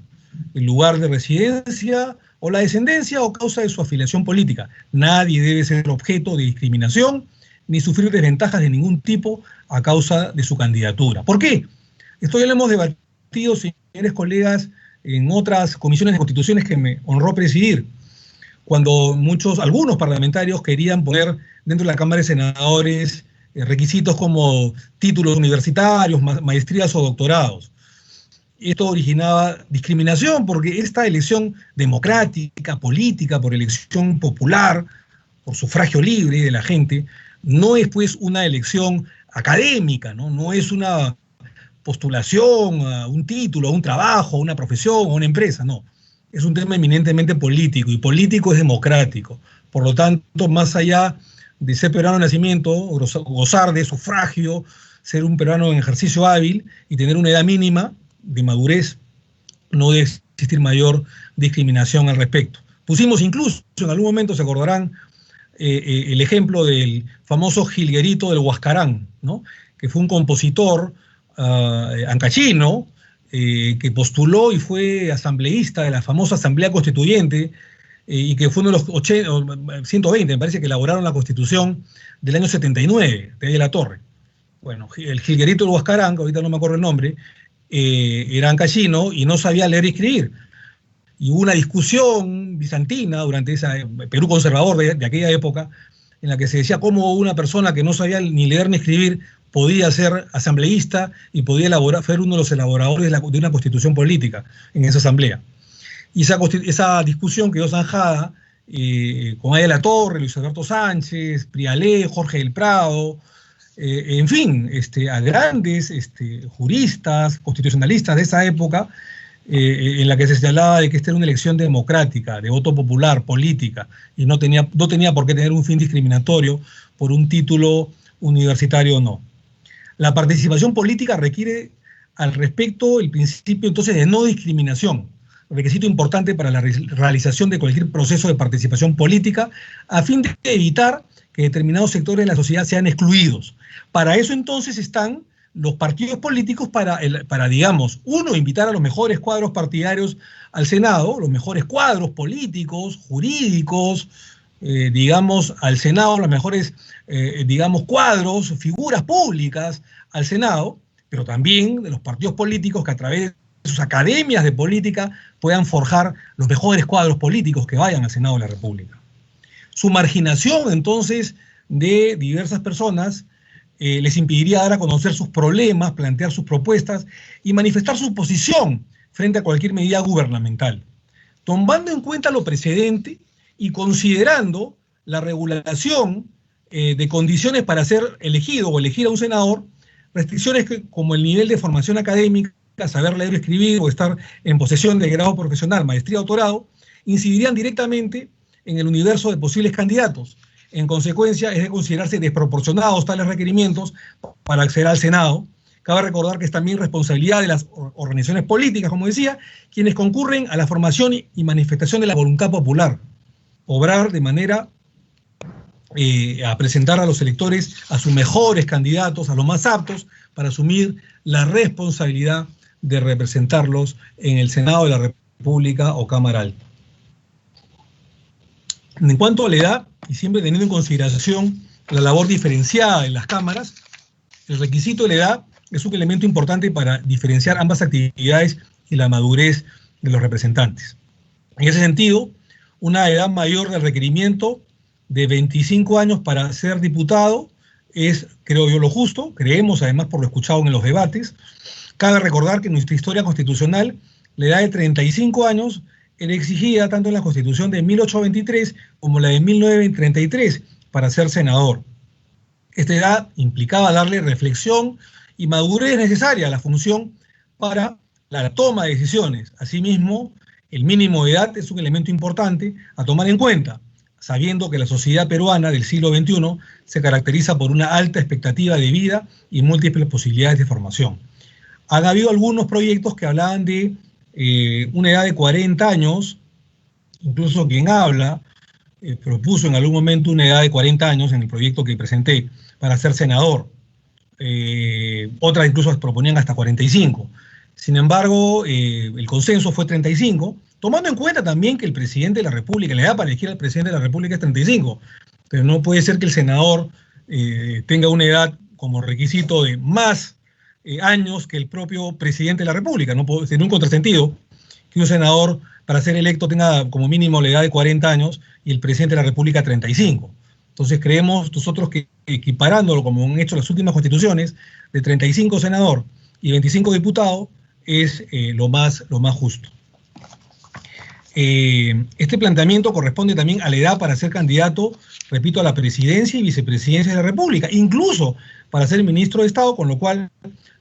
Speaker 1: el lugar de residencia o la descendencia o causa de su afiliación política. Nadie debe ser objeto de discriminación ni sufrir desventajas de ningún tipo a causa de su candidatura. ¿Por qué? Esto ya lo hemos debatido, señores colegas, en otras comisiones de constituciones que me honró presidir, cuando algunos parlamentarios querían poner dentro de la Cámara de Senadores requisitos como títulos universitarios, maestrías o doctorados. Esto originaba discriminación porque esta elección democrática, política, por elección popular, por sufragio libre de la gente, no es pues una elección académica, ¿no? No es una postulación a un título, a un trabajo, a una profesión, a una empresa, no. Es un tema eminentemente político, y político es democrático. Por lo tanto, más allá de ser peruano de nacimiento, gozar de sufragio, ser un peruano en ejercicio hábil y tener una edad mínima de madurez, no debe existir mayor discriminación al respecto. Pusimos incluso, en algún momento se acordarán, el ejemplo del famoso jilguerito del Huascarán, ¿no? Que fue un compositor ancachino, que postuló y fue asambleísta de la famosa Asamblea Constituyente, y que fue uno de los 120, me parece, que elaboraron la Constitución del año 79, de la Torre. Bueno, el jilguerito del Huascarán, que ahorita no me acuerdo el nombre, era ancachino y no sabía leer y escribir. Y hubo una discusión bizantina durante Perú conservador de aquella época, en la que se decía cómo una persona que no sabía ni leer ni escribir podía ser asambleísta y podía ser uno de los elaboradores de una constitución política en esa asamblea. Y esa discusión quedó zanjada con Aya de la Torre, Luis Alberto Sánchez, Prialé, Jorge del Prado, en fin, a grandes juristas, constitucionalistas de esa época, en la que se señalaba de que esta era una elección democrática, de voto popular, política, y no tenía por qué tener un fin discriminatorio por un título universitario o no. La participación política requiere al respecto el principio entonces de no discriminación, requisito importante para la realización de cualquier proceso de participación política, a fin de evitar que determinados sectores de la sociedad sean excluidos. Para eso entonces están los partidos políticos para, digamos, uno, invitar a los mejores cuadros partidarios al Senado, los mejores cuadros políticos, jurídicos, digamos, al Senado, los mejores, digamos, cuadros, figuras públicas al Senado, pero también de los partidos políticos que a través de sus academias de política puedan forjar los mejores cuadros políticos que vayan al Senado de la República. Su marginación, entonces, de diversas personas les impediría dar a conocer sus problemas, plantear sus propuestas y manifestar su posición frente a cualquier medida gubernamental. Tomando en cuenta lo precedente y considerando la regulación de condiciones para ser elegido o elegir a un senador, restricciones como el nivel de formación académica, saber leer y escribir o estar en posesión de grado profesional, maestría o doctorado, incidirían directamente en el universo de posibles candidatos. En consecuencia, es de considerarse desproporcionados tales requerimientos para acceder al Senado. Cabe recordar que es también responsabilidad de las organizaciones políticas, como decía, quienes concurren a la formación y manifestación de la voluntad popular. Obrar de manera a presentar a los electores a sus mejores candidatos, a los más aptos, para asumir la responsabilidad de representarlos en el Senado de la República o Cámara Alta. En cuanto a la edad, y siempre teniendo en consideración la labor diferenciada en las cámaras, el requisito de la edad es un elemento importante para diferenciar ambas actividades y la madurez de los representantes. En ese sentido, una edad mayor del requerimiento de 25 años para ser diputado es, creo yo, lo justo. Creemos, además, por lo escuchado en los debates. Cabe recordar que en nuestra historia constitucional la edad de 35 años era exigida tanto en la Constitución de 1823 como la de 1933 para ser senador. Esta edad implicaba darle reflexión y madurez necesaria a la función para la toma de decisiones. Asimismo, el mínimo de edad es un elemento importante a tomar en cuenta, sabiendo que la sociedad peruana del siglo XXI se caracteriza por una alta expectativa de vida y múltiples posibilidades de formación. Han habido algunos proyectos que hablaban de una edad de 40 años, incluso quien habla propuso en algún momento una edad de 40 años en el proyecto que presenté para ser senador. Otras incluso proponían hasta 45. Sin embargo, el consenso fue 35, tomando en cuenta también que el presidente de la República, la edad para elegir al presidente de la República es 35, pero no puede ser que el senador tenga una edad como requisito de más años que el propio presidente de la República. No puede ser un contrasentido que un senador para ser electo tenga como mínimo la edad de 40 años y el presidente de la República 35. Entonces creemos nosotros que equiparándolo, como han hecho las últimas constituciones, de 35 senador y 25 diputados, es lo más justo. Este planteamiento corresponde también a la edad para ser candidato, repito, a la presidencia y vicepresidencia de la República, incluso para ser ministro de Estado, con lo cual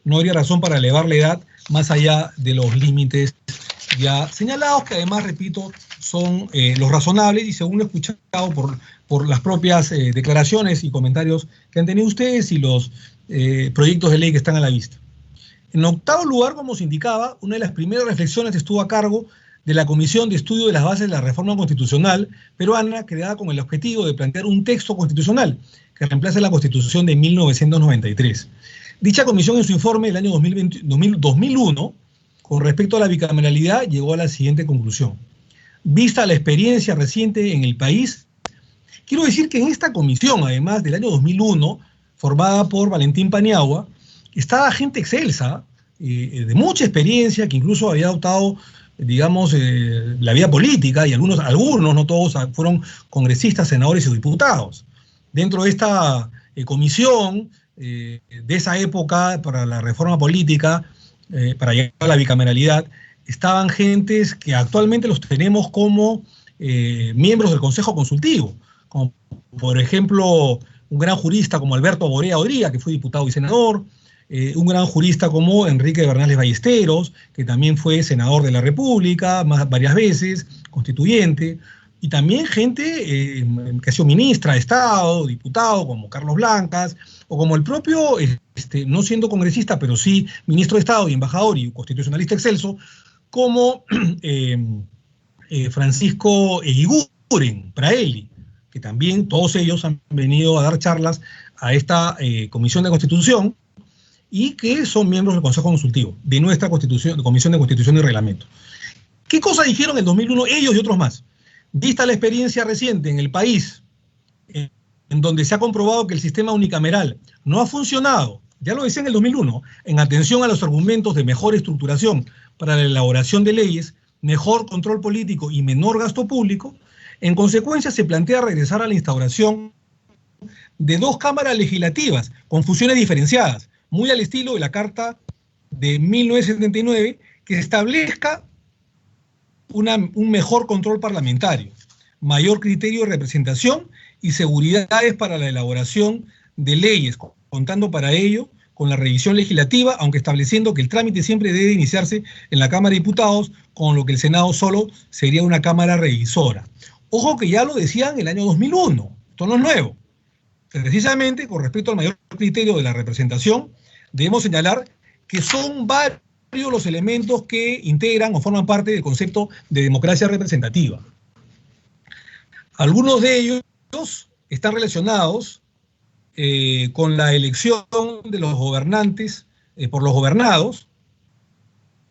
Speaker 1: no habría razón para elevar la edad más allá de los límites ya señalados, que además, repito, son los razonables y según lo escuchado por las propias declaraciones y comentarios que han tenido ustedes y los proyectos de ley que están a la vista. En octavo lugar, como se indicaba, una de las primeras reflexiones estuvo a cargo de la Comisión de Estudio de las Bases de la Reforma Constitucional peruana, creada con el objetivo de plantear un texto constitucional que reemplace la Constitución de 1993. Dicha comisión, en su informe del año 2001, con respecto a la bicameralidad, llegó a la siguiente conclusión. Vista la experiencia reciente en el país, quiero decir que en esta comisión, además del año 2001, formada por Valentín Paniagua, estaba gente excelsa, de mucha experiencia, que incluso había adoptado, digamos, la vida política, y algunos, no todos, fueron congresistas, senadores y diputados. Dentro de esta comisión, de esa época, para la reforma política, para llegar a la bicameralidad, estaban gentes que actualmente los tenemos como miembros del Consejo Consultivo, como por ejemplo un gran jurista como Alberto Borea Odría, que fue diputado y senador, un gran jurista como Enrique Bernales Ballesteros, que también fue senador de la República varias veces, constituyente, y también gente que ha sido ministra de Estado, diputado, como Carlos Blancas, o como el propio, no siendo congresista, pero sí ministro de Estado y embajador y constitucionalista excelso, como Francisco Eguiguren Praeli, que también todos ellos han venido a dar charlas a esta Comisión de Constitución y que son miembros del Consejo Consultivo de nuestra Comisión de Constitución y Reglamento. ¿Qué cosa dijeron en el 2001 ellos y otros más? Vista la experiencia reciente en el país, en donde se ha comprobado que el sistema unicameral no ha funcionado, ya lo decía en el 2001, en atención a los argumentos de mejor estructuración para la elaboración de leyes, mejor control político y menor gasto público, en consecuencia se plantea regresar a la instauración de dos cámaras legislativas con funciones diferenciadas, muy al estilo de la Carta de 1979, que establezca un mejor control parlamentario, mayor criterio de representación y seguridades para la elaboración de leyes, contando para ello con la revisión legislativa, aunque estableciendo que el trámite siempre debe iniciarse en la Cámara de Diputados, con lo que el Senado solo sería una Cámara revisora. Ojo que ya lo decían en el año 2001, esto no es nuevo. Precisamente con respecto al mayor criterio de la representación, debemos señalar que son varios los elementos que integran o forman parte del concepto de democracia representativa. Algunos de ellos están relacionados con la elección de los gobernantes por los gobernados,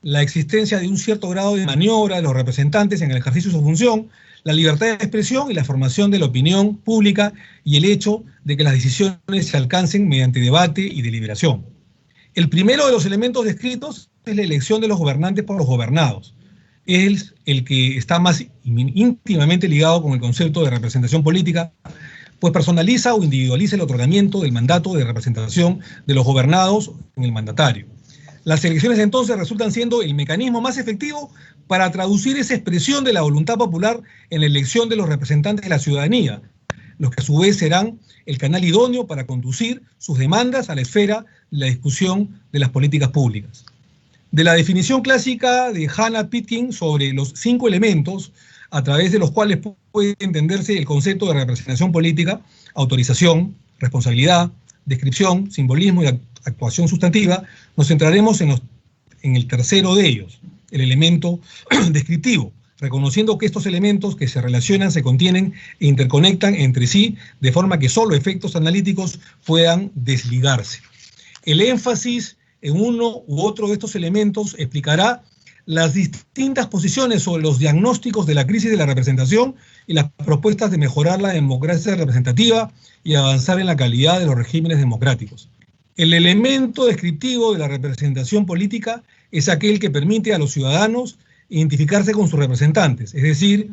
Speaker 1: la existencia de un cierto grado de maniobra de los representantes en el ejercicio de su función, la libertad de expresión y la formación de la opinión pública y el hecho de que las decisiones se alcancen mediante debate y deliberación. El primero de los elementos descritos es la elección de los gobernantes por los gobernados. Es el que está más íntimamente ligado con el concepto de representación política, pues personaliza o individualiza el otorgamiento del mandato de representación de los gobernados en el mandatario. Las elecciones entonces resultan siendo el mecanismo más efectivo para traducir esa expresión de la voluntad popular en la elección de los representantes de la ciudadanía, los que a su vez serán el canal idóneo para conducir sus demandas a la esfera de la discusión de las políticas públicas. De la definición clásica de Hannah Pitkin sobre los 5 elementos a través de los cuales puede entenderse el concepto de representación política, autorización, responsabilidad, descripción, simbolismo y actuación sustantiva, nos centraremos en el tercero de ellos, el elemento descriptivo, reconociendo que estos elementos que se relacionan, se contienen e interconectan entre sí de forma que solo efectos analíticos puedan desligarse. El énfasis en uno u otro de estos elementos explicará las distintas posiciones sobre los diagnósticos de la crisis de la representación y las propuestas de mejorar la democracia representativa y avanzar en la calidad de los regímenes democráticos. El elemento descriptivo de la representación política es aquel que permite a los ciudadanos identificarse con sus representantes, es decir,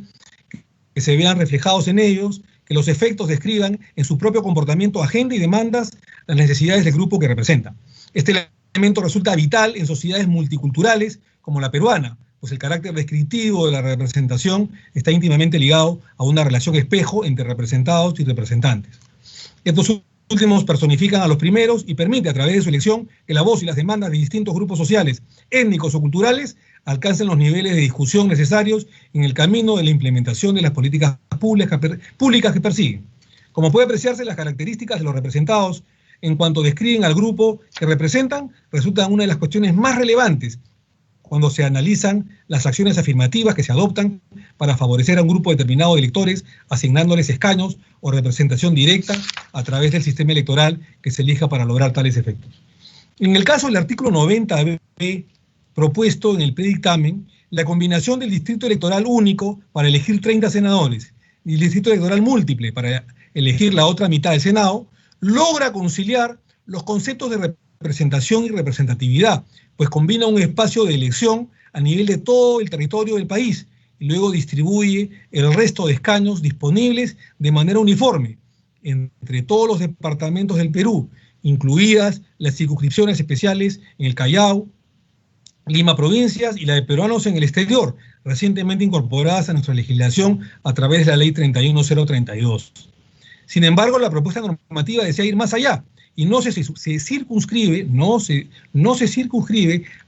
Speaker 1: que se vean reflejados en ellos que los efectos describan en su propio comportamiento, agenda y demandas las necesidades del grupo que representa. Este elemento resulta vital en sociedades multiculturales como la peruana, pues el carácter descriptivo de la representación está íntimamente ligado a una relación espejo entre representados y representantes. Estos últimos personifican a los primeros y permite a través de su elección que la voz y las demandas de distintos grupos sociales, étnicos o culturales alcancen los niveles de discusión necesarios en el camino de la implementación de las políticas públicas que persiguen. Como puede apreciarse, las características de los representados en cuanto describen al grupo que representan resultan una de las cuestiones más relevantes cuando se analizan las acciones afirmativas que se adoptan para favorecer a un grupo determinado de electores, asignándoles escaños o representación directa a través del sistema electoral que se elija para lograr tales efectos. En el caso del artículo 90b propuesto en el predictamen, la combinación del distrito electoral único para elegir 30 senadores y el distrito electoral múltiple para elegir la otra mitad del Senado, logra conciliar los conceptos de representación y representatividad, pues combina un espacio de elección a nivel de todo el territorio del país y luego distribuye el resto de escaños disponibles de manera uniforme entre todos los departamentos del Perú, incluidas las circunscripciones especiales en el Callao, Lima Provincias y la de peruanos en el exterior, recientemente incorporadas a nuestra legislación a través de la Ley 31032. Sin embargo, la propuesta normativa desea ir más allá y no se circunscribe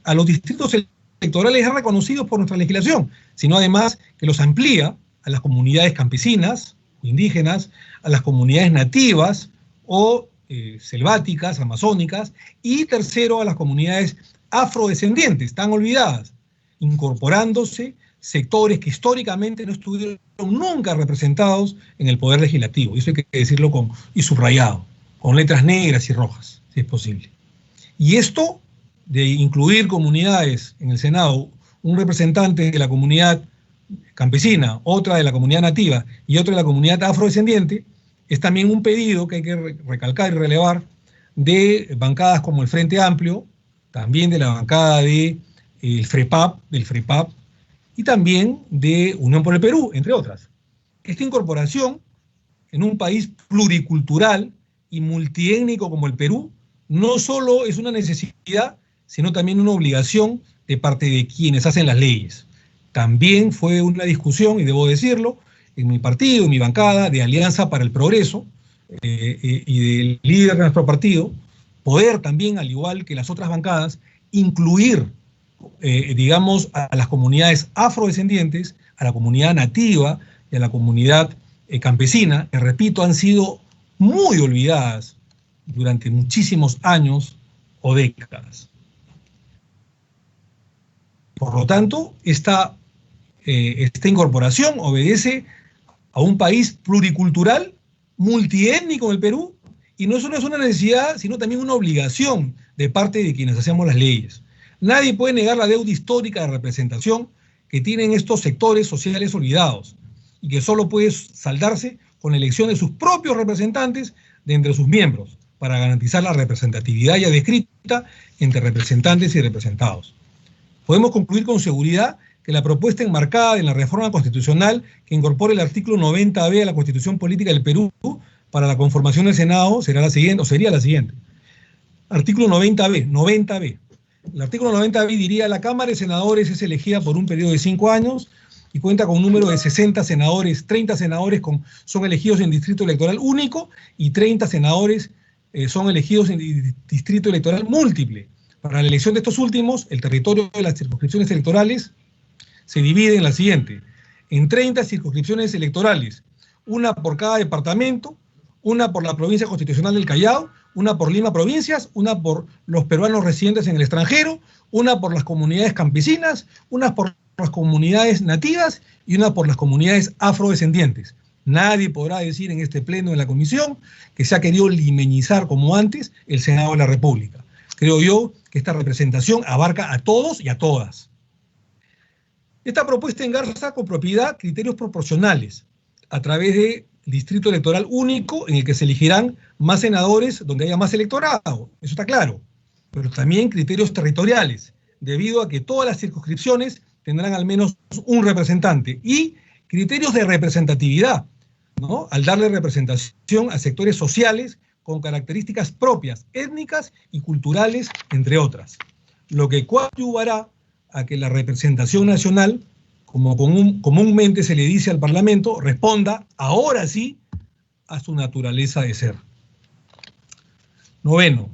Speaker 1: a los distritos electorales reconocidos por nuestra legislación, sino además que los amplía a las comunidades campesinas, indígenas, a las comunidades nativas o selváticas, amazónicas, y tercero, a las comunidades afrodescendientes, tan olvidadas, incorporándose sectores que históricamente no estuvieron nunca representados en el poder legislativo. Y eso hay que decirlo y subrayado, con letras negras y rojas, si es posible. Y esto de incluir comunidades en el Senado, un representante de la comunidad campesina, otra de la comunidad nativa y otra de la comunidad afrodescendiente, es también un pedido que hay que recalcar y relevar de bancadas como el Frente Amplio, también de la bancada del FREPAP, y también de Unión por el Perú, entre otras. Esta incorporación en un país pluricultural y multiétnico como el Perú no solo es una necesidad, sino también una obligación de parte de quienes hacen las leyes. También fue una discusión, y debo decirlo, en mi partido, en mi bancada de Alianza para el Progreso, y del líder de nuestro partido, poder también, al igual que las otras bancadas, incluir, digamos, a las comunidades afrodescendientes, a la comunidad nativa y a la comunidad campesina, que, repito, han sido muy olvidadas durante muchísimos años o décadas. Por lo tanto, esta incorporación obedece a un país pluricultural, multiétnico en el Perú, y no solo es una necesidad, sino también una obligación de parte de quienes hacemos las leyes. Nadie puede negar la deuda histórica de representación que tienen estos sectores sociales olvidados y que solo puede saldarse con la elección de sus propios representantes de entre sus miembros para garantizar la representatividad ya descrita entre representantes y representados. Podemos concluir con seguridad que la propuesta enmarcada en la reforma constitucional que incorpore el artículo 90b a la Constitución Política del Perú para la conformación del Senado sería la siguiente. Artículo 90b. El artículo 90b diría: la Cámara de Senadores es elegida por un periodo de 5 años y cuenta con un número de 60 senadores. 30 senadores son elegidos en distrito electoral único y 30 senadores son elegidos en distrito electoral múltiple. Para la elección de estos últimos, el territorio de las circunscripciones electorales se divide en la siguiente: en 30 circunscripciones electorales, una por cada departamento, una por la provincia constitucional del Callao, una por Lima Provincias, una por los peruanos residentes en el extranjero, una por las comunidades campesinas, una por las comunidades nativas y una por las comunidades afrodescendientes. Nadie podrá decir en este pleno de la comisión que se ha querido limeñizar como antes el Senado de la República. Creo yo que esta representación abarca a todos y a todas. Esta propuesta engarza con propiedad criterios proporcionales a través de distrito electoral único en el que se elegirán más senadores donde haya más electorado, eso está claro, pero también criterios territoriales, debido a que todas las circunscripciones tendrán al menos un representante, y criterios de representatividad, ¿no? Al darle representación a sectores sociales con características propias, étnicas y culturales, entre otras, lo que coadyuvará a que la representación nacional, como comúnmente se le dice al Parlamento, responda, ahora sí, a su naturaleza de ser. Noveno.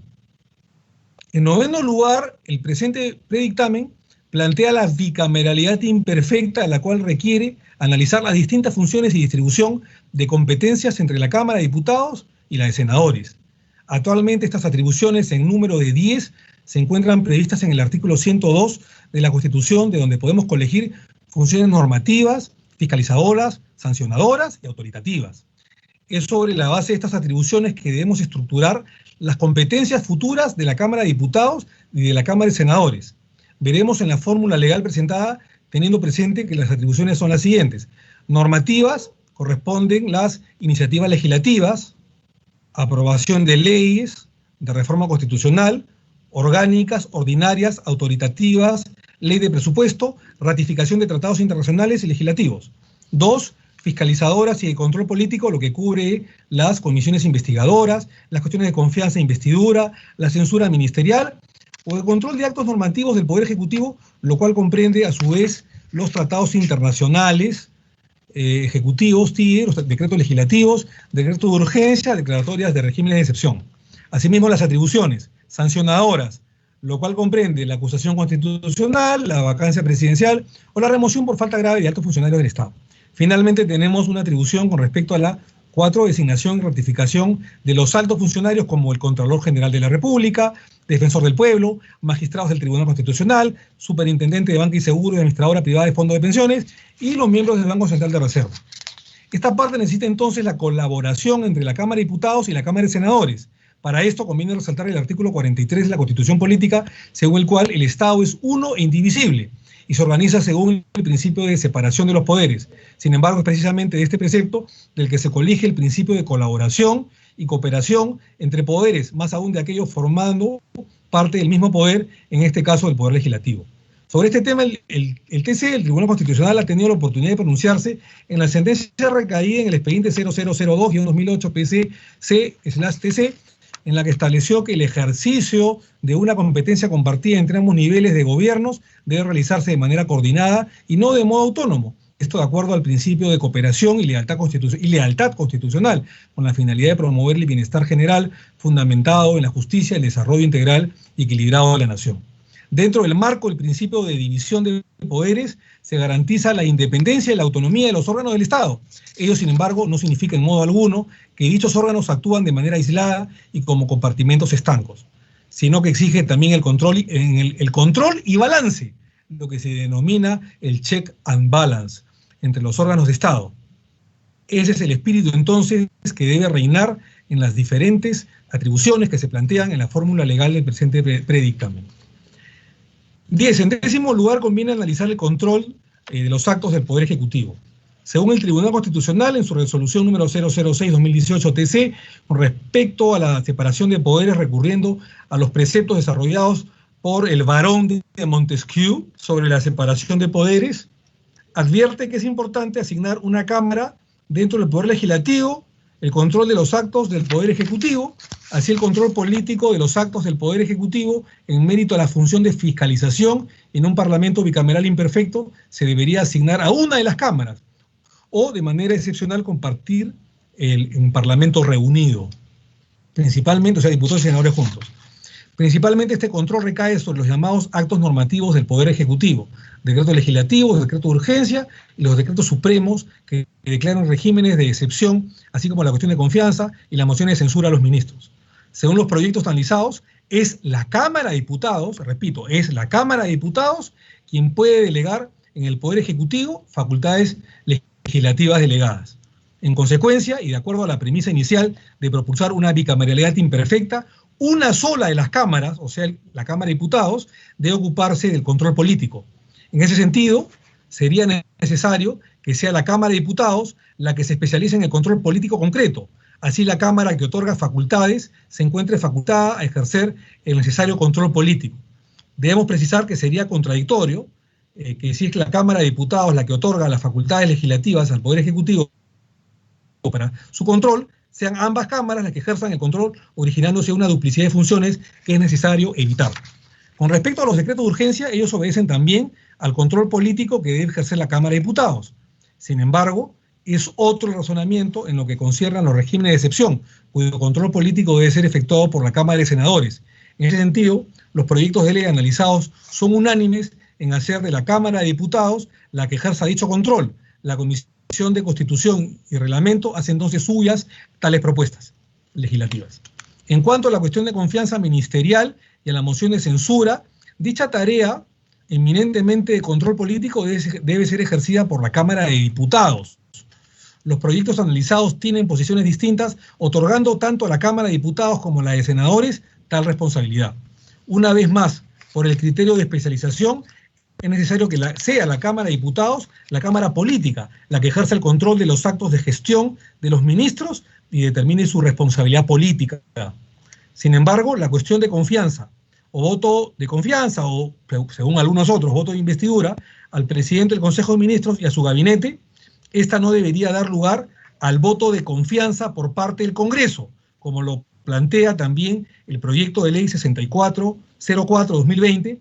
Speaker 1: En noveno lugar, el presente predictamen plantea la bicameralidad imperfecta, la cual requiere analizar las distintas funciones y distribución de competencias entre la Cámara de Diputados y la de Senadores. Actualmente estas atribuciones en número de 10 se encuentran previstas en el artículo 102 de la Constitución, de donde podemos colegir funciones normativas, fiscalizadoras, sancionadoras y autoritativas. Es sobre la base de estas atribuciones que debemos estructurar las competencias futuras de la Cámara de Diputados y de la Cámara de Senadores. Veremos en la fórmula legal presentada, teniendo presente que las atribuciones son las siguientes. Normativas, corresponden las iniciativas legislativas, aprobación de leyes de reforma constitucional, orgánicas, ordinarias, autoritativas, ley de presupuesto, ratificación de tratados internacionales y legislativos. 2, fiscalizadoras y de control político, lo que cubre las comisiones investigadoras, las cuestiones de confianza e investidura, la censura ministerial o el control de actos normativos del Poder Ejecutivo, lo cual comprende a su vez los tratados internacionales, ejecutivos, TIE, los decretos legislativos, decretos de urgencia, declaratorias de regímenes de excepción. Asimismo, las atribuciones sancionadoras, lo cual comprende la acusación constitucional, la vacancia presidencial o la remoción por falta grave de altos funcionarios del Estado. Finalmente, tenemos una atribución con respecto a la 4, designación y ratificación de los altos funcionarios como el Contralor General de la República, Defensor del Pueblo, magistrados del Tribunal Constitucional, Superintendente de Banca y Seguro y Administradora Privada de Fondos de Pensiones y los miembros del Banco Central de Reserva. Esta parte necesita entonces la colaboración entre la Cámara de Diputados y la Cámara de Senadores. Para esto conviene resaltar el artículo 43 de la Constitución Política, según el cual el Estado es uno e indivisible y se organiza según el principio de separación de los poderes. Sin embargo, es precisamente de este precepto del que se colige el principio de colaboración y cooperación entre poderes, más aún de aquellos formando parte del mismo poder, en este caso el Poder Legislativo. Sobre este tema, el TC, el Tribunal Constitucional, ha tenido la oportunidad de pronunciarse en la sentencia recaída en el expediente 0002-2008 PC/TC, en la que estableció que el ejercicio de una competencia compartida entre ambos niveles de gobiernos debe realizarse de manera coordinada y no de modo autónomo. Esto de acuerdo al principio de cooperación y lealtad constitucional, con la finalidad de promover el bienestar general fundamentado en la justicia, el desarrollo integral y equilibrado de la nación. Dentro del marco del principio de división de poderes, se garantiza la independencia y la autonomía de los órganos del Estado. Ello, sin embargo, no significa en modo alguno que dichos órganos actúan de manera aislada y como compartimentos estancos, sino que exige también el control y balance, lo que se denomina el check and balance entre los órganos de Estado. Ese es el espíritu, entonces, que debe reinar en las diferentes atribuciones que se plantean en la fórmula legal del presente predictamen. 10. En décimo lugar, conviene analizar el control de los actos del Poder Ejecutivo. Según el Tribunal Constitucional, en su resolución número 006-2018 TC, con respecto a la separación de poderes recurriendo a los preceptos desarrollados por el Barón de Montesquieu sobre la separación de poderes, advierte que es importante asignar una Cámara dentro del Poder Legislativo, el control de los actos del Poder Ejecutivo, así el control político de los actos del Poder Ejecutivo en mérito a la función de fiscalización. En un Parlamento bicameral imperfecto se debería asignar a una de las cámaras o de manera excepcional compartir un Parlamento reunido, principalmente, o sea, diputados y senadores juntos. Principalmente este control recae sobre los llamados actos normativos del Poder Ejecutivo, decretos legislativos, decretos de urgencia y los decretos supremos que declaran regímenes de excepción, así como la cuestión de confianza y la moción de censura a los ministros. Según los proyectos analizados, es la Cámara de Diputados, repito, es la Cámara de Diputados quien puede delegar en el Poder Ejecutivo facultades legislativas delegadas. En consecuencia, y de acuerdo a la premisa inicial de propulsar una bicameralidad imperfecta, una sola de las cámaras, o sea, la Cámara de Diputados, debe ocuparse del control político. En ese sentido, sería necesario que sea la Cámara de Diputados la que se especialice en el control político concreto. Así la Cámara que otorga facultades se encuentre facultada a ejercer el necesario control político. Debemos precisar que sería contradictorio que si es la Cámara de Diputados la que otorga las facultades legislativas al Poder Ejecutivo para su control sean ambas cámaras las que ejerzan el control, originándose una duplicidad de funciones que es necesario evitar. Con respecto a los decretos de urgencia, ellos obedecen también al control político que debe ejercer la Cámara de Diputados. Sin embargo, es otro el razonamiento en lo que concierne a los regímenes de excepción, cuyo control político debe ser efectuado por la Cámara de Senadores. En ese sentido, los proyectos de ley analizados son unánimes en hacer de la Cámara de Diputados la que ejerza dicho control. La Comisión de Constitución y Reglamento hace entonces suyas tales propuestas legislativas. En cuanto a la cuestión de confianza ministerial y a la moción de censura, dicha tarea eminentemente de control político debe ser ejercida por la Cámara de Diputados. Los proyectos analizados tienen posiciones distintas, otorgando tanto a la Cámara de Diputados como a la de Senadores tal responsabilidad. Una vez más, por el criterio de especialización, es necesario que sea la Cámara de Diputados, la Cámara política, la que ejerza el control de los actos de gestión de los ministros y determine su responsabilidad política. Sin embargo, la cuestión de confianza o voto de confianza o, según algunos otros, voto de investidura al presidente del Consejo de Ministros y a su gabinete, esta no debería dar lugar al voto de confianza por parte del Congreso, como lo plantea también el proyecto de ley 6404-2020.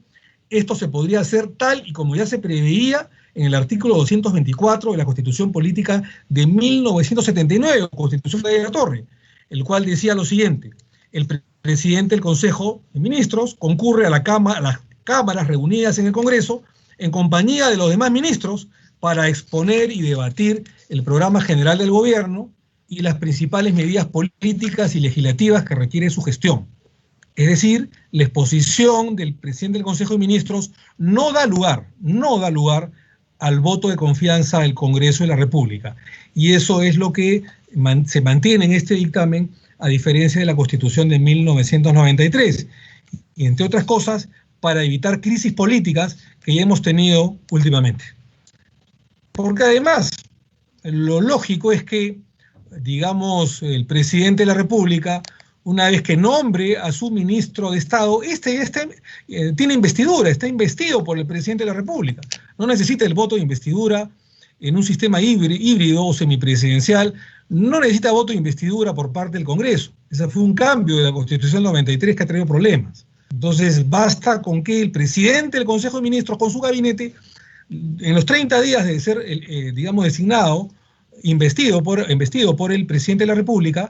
Speaker 1: Esto se podría hacer tal y como ya se preveía en el artículo 224 de la Constitución Política de 1979, Constitución de la Torre, el cual decía lo siguiente: el presidente del Consejo de Ministros concurre a las cámaras reunidas en el Congreso en compañía de los demás ministros para exponer y debatir el programa general del gobierno y las principales medidas políticas y legislativas que requiere su gestión. Es decir, la exposición del presidente del Consejo de Ministros no da lugar al voto de confianza del Congreso de la República. Y eso es lo que se mantiene en este dictamen, a diferencia de la Constitución de 1993. Y entre otras cosas, para evitar crisis políticas que ya hemos tenido últimamente. Porque además, lo lógico es que, digamos, el presidente de la República, una vez que nombre a su ministro de Estado, tiene investidura, está investido por el presidente de la República. No necesita el voto de investidura en un sistema híbrido o semipresidencial, no necesita voto de investidura por parte del Congreso. Ese fue un cambio de la Constitución 93 que ha traído problemas. Entonces, basta con que el presidente del Consejo de Ministros, con su gabinete, en los 30 días de ser, digamos, designado, investido por el presidente de la República,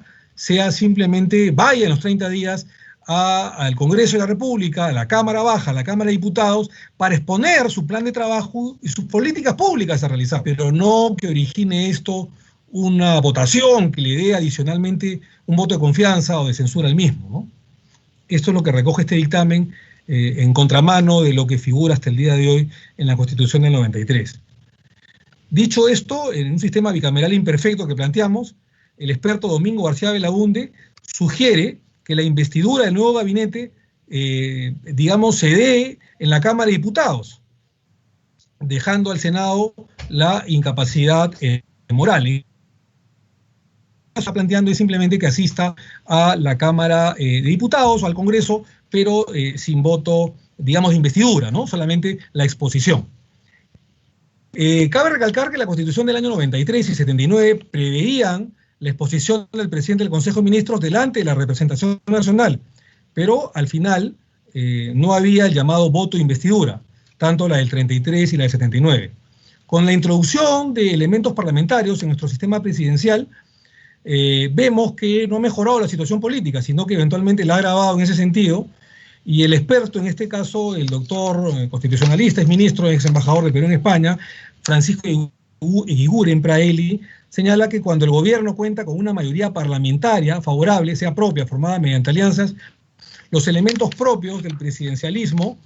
Speaker 1: vaya en los 30 días al Congreso de la República, a la Cámara Baja, a la Cámara de Diputados, para exponer su plan de trabajo y sus políticas públicas a realizar, pero no que origine esto una votación que le dé adicionalmente un voto de confianza o de censura al mismo, ¿no? Esto es lo que recoge este dictamen, en contramano de lo que figura hasta el día de hoy en la Constitución del 93. Dicho esto, en un sistema bicameral imperfecto que planteamos, el experto Domingo García Belaunde sugiere que la investidura del nuevo gabinete, digamos, se dé en la Cámara de Diputados, dejando al Senado la incapacidad moral. Lo que está planteando es simplemente que asista a la Cámara de Diputados o al Congreso, pero sin voto, digamos, de investidura, ¿no? Solamente la exposición. Cabe recalcar que la Constitución del año 93 y 79 preveían la exposición del presidente del Consejo de Ministros delante de la representación nacional, pero al final no había el llamado voto de investidura, tanto la del 33 y la del 79. Con la introducción de elementos parlamentarios en nuestro sistema presidencial, vemos que no ha mejorado la situación política, sino que eventualmente la ha agravado en ese sentido, y el experto, en este caso, el doctor constitucionalista, es ministro, ex embajador de Perú en España, Francisco Eguiguren Praeli, señala que cuando el gobierno cuenta con una mayoría parlamentaria favorable, sea propia, formada mediante alianzas, los elementos propios del presidencialismo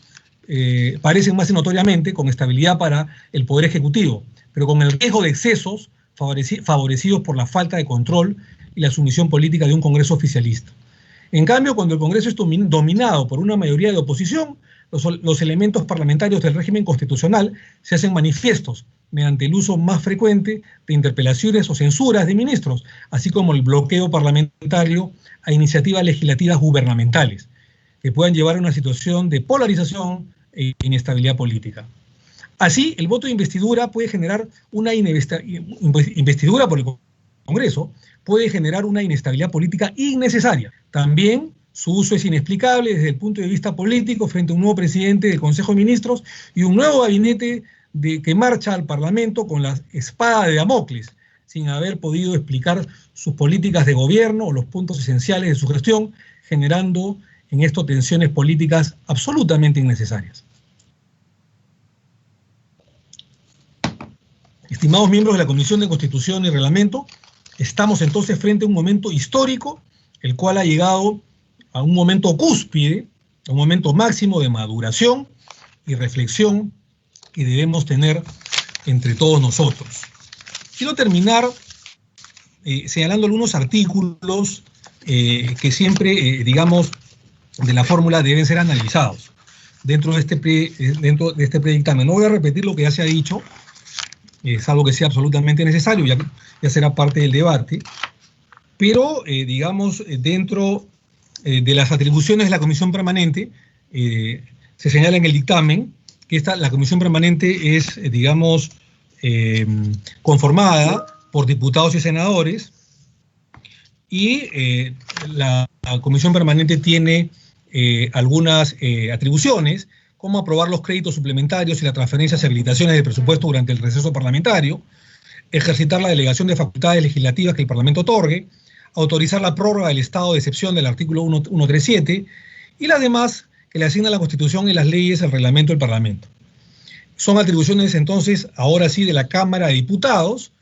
Speaker 1: parecen más notoriamente con estabilidad para el Poder Ejecutivo, pero con el riesgo de excesos favorecidos por la falta de control y la sumisión política de un Congreso oficialista. En cambio, cuando el Congreso es dominado por una mayoría de oposición, los elementos parlamentarios del régimen constitucional se hacen manifiestos mediante el uso más frecuente de interpelaciones o censuras de ministros, así como el bloqueo parlamentario a iniciativas legislativas gubernamentales, que puedan llevar a una situación de polarización e inestabilidad política. Así, el voto de investidura puede generar una investidura por el Congreso, puede generar una inestabilidad política innecesaria. También su uso es inexplicable desde el punto de vista político frente a un nuevo presidente del Consejo de Ministros y un nuevo gabinete que marcha al Parlamento con la espada de Damocles, sin haber podido explicar sus políticas de gobierno o los puntos esenciales de su gestión, generando en esto tensiones políticas absolutamente innecesarias. Estimados miembros de la Comisión de Constitución y Reglamento, estamos entonces frente a un momento histórico, el cual ha llegado a un momento cúspide, a un momento máximo de maduración y reflexión que debemos tener entre todos nosotros. Quiero terminar señalando algunos artículos que siempre, digamos, de la fórmula deben ser analizados dentro de este predictamen. No voy a repetir lo que ya se ha dicho, salvo que sea absolutamente necesario, ya será parte del debate, pero, digamos, dentro de las atribuciones de la Comisión Permanente, se señala en el dictamen que la Comisión Permanente es, digamos, conformada por diputados y senadores, y la Comisión Permanente tiene algunas atribuciones, como aprobar los créditos suplementarios y las transferencias y habilitaciones de presupuesto durante el receso parlamentario, ejercitar la delegación de facultades legislativas que el Parlamento otorgue, autorizar la prórroga del estado de excepción del artículo 137 y las demás que le asigna la Constitución y las leyes al reglamento del Parlamento. Son atribuciones entonces, ahora sí, de la Cámara de Diputados,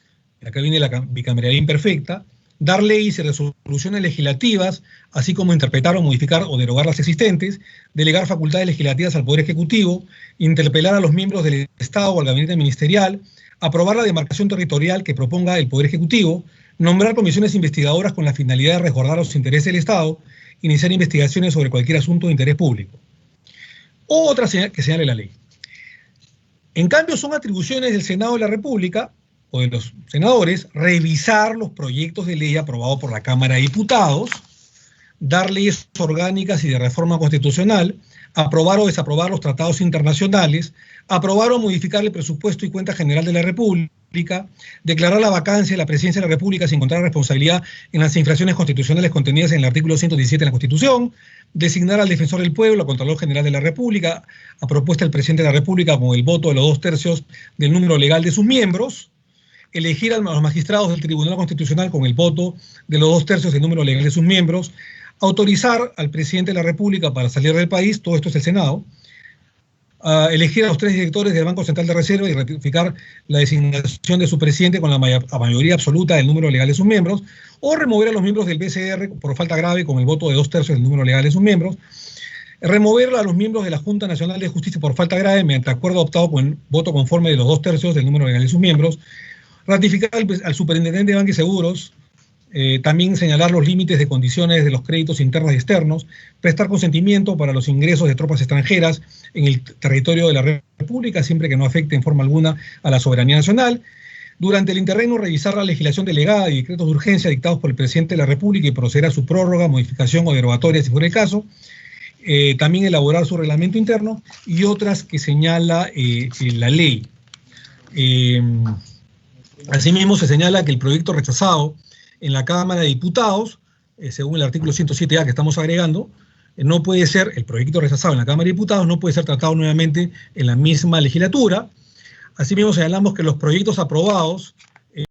Speaker 1: acá viene la bicameralidad imperfecta, dar leyes y resoluciones legislativas, así como interpretar o modificar o derogar las existentes, delegar facultades legislativas al Poder Ejecutivo, interpelar a los miembros del Estado o al Gabinete Ministerial, aprobar la demarcación territorial que proponga el Poder Ejecutivo, nombrar comisiones investigadoras con la finalidad de resguardar los intereses del Estado, iniciar investigaciones sobre cualquier asunto de interés público. Otra que señale la ley. En cambio, son atribuciones del Senado de la República o de los senadores revisar los proyectos de ley aprobados por la Cámara de Diputados, dar leyes orgánicas y de reforma constitucional, aprobar o desaprobar los tratados internacionales, aprobar o modificar el presupuesto y cuenta general de la República, declarar la vacancia de la presidencia de la República sin encontrar responsabilidad en las infracciones constitucionales contenidas en el artículo 117 de la Constitución, designar al defensor del pueblo, al Contralor General de la República, a propuesta del presidente de la República con el voto de los 2/3 del número legal de sus miembros, elegir a los magistrados del Tribunal Constitucional con el voto de los 2/3 del número legal de sus miembros, autorizar al presidente de la República para salir del país, todo esto es el Senado, elegir a los 3 directores del Banco Central de Reserva y ratificar la designación de su presidente con la mayoría absoluta del número legal de sus miembros, o remover a los miembros del BCR por falta grave con el voto de 2/3 del número legal de sus miembros, remover a los miembros de la Junta Nacional de Justicia por falta grave mediante acuerdo adoptado con el voto conforme de los 2/3 del número legal de sus miembros, ratificar al superintendente de Banca y Seguros, también señalar los límites de condiciones de los créditos internos y externos, prestar consentimiento para los ingresos de tropas extranjeras en el territorio de la República, siempre que no afecte en forma alguna a la soberanía nacional. Durante el interregno, revisar la legislación delegada y decretos de urgencia dictados por el presidente de la República y proceder a su prórroga, modificación o derogatoria si fuera el caso. También elaborar su reglamento interno y otras que señala la ley. Asimismo, se señala que el proyecto rechazado en la Cámara de Diputados, según el artículo 107A que estamos agregando, no puede ser, el proyecto rechazado en la Cámara de Diputados no puede ser tratado nuevamente en la misma legislatura. Asimismo, señalamos que los proyectos aprobados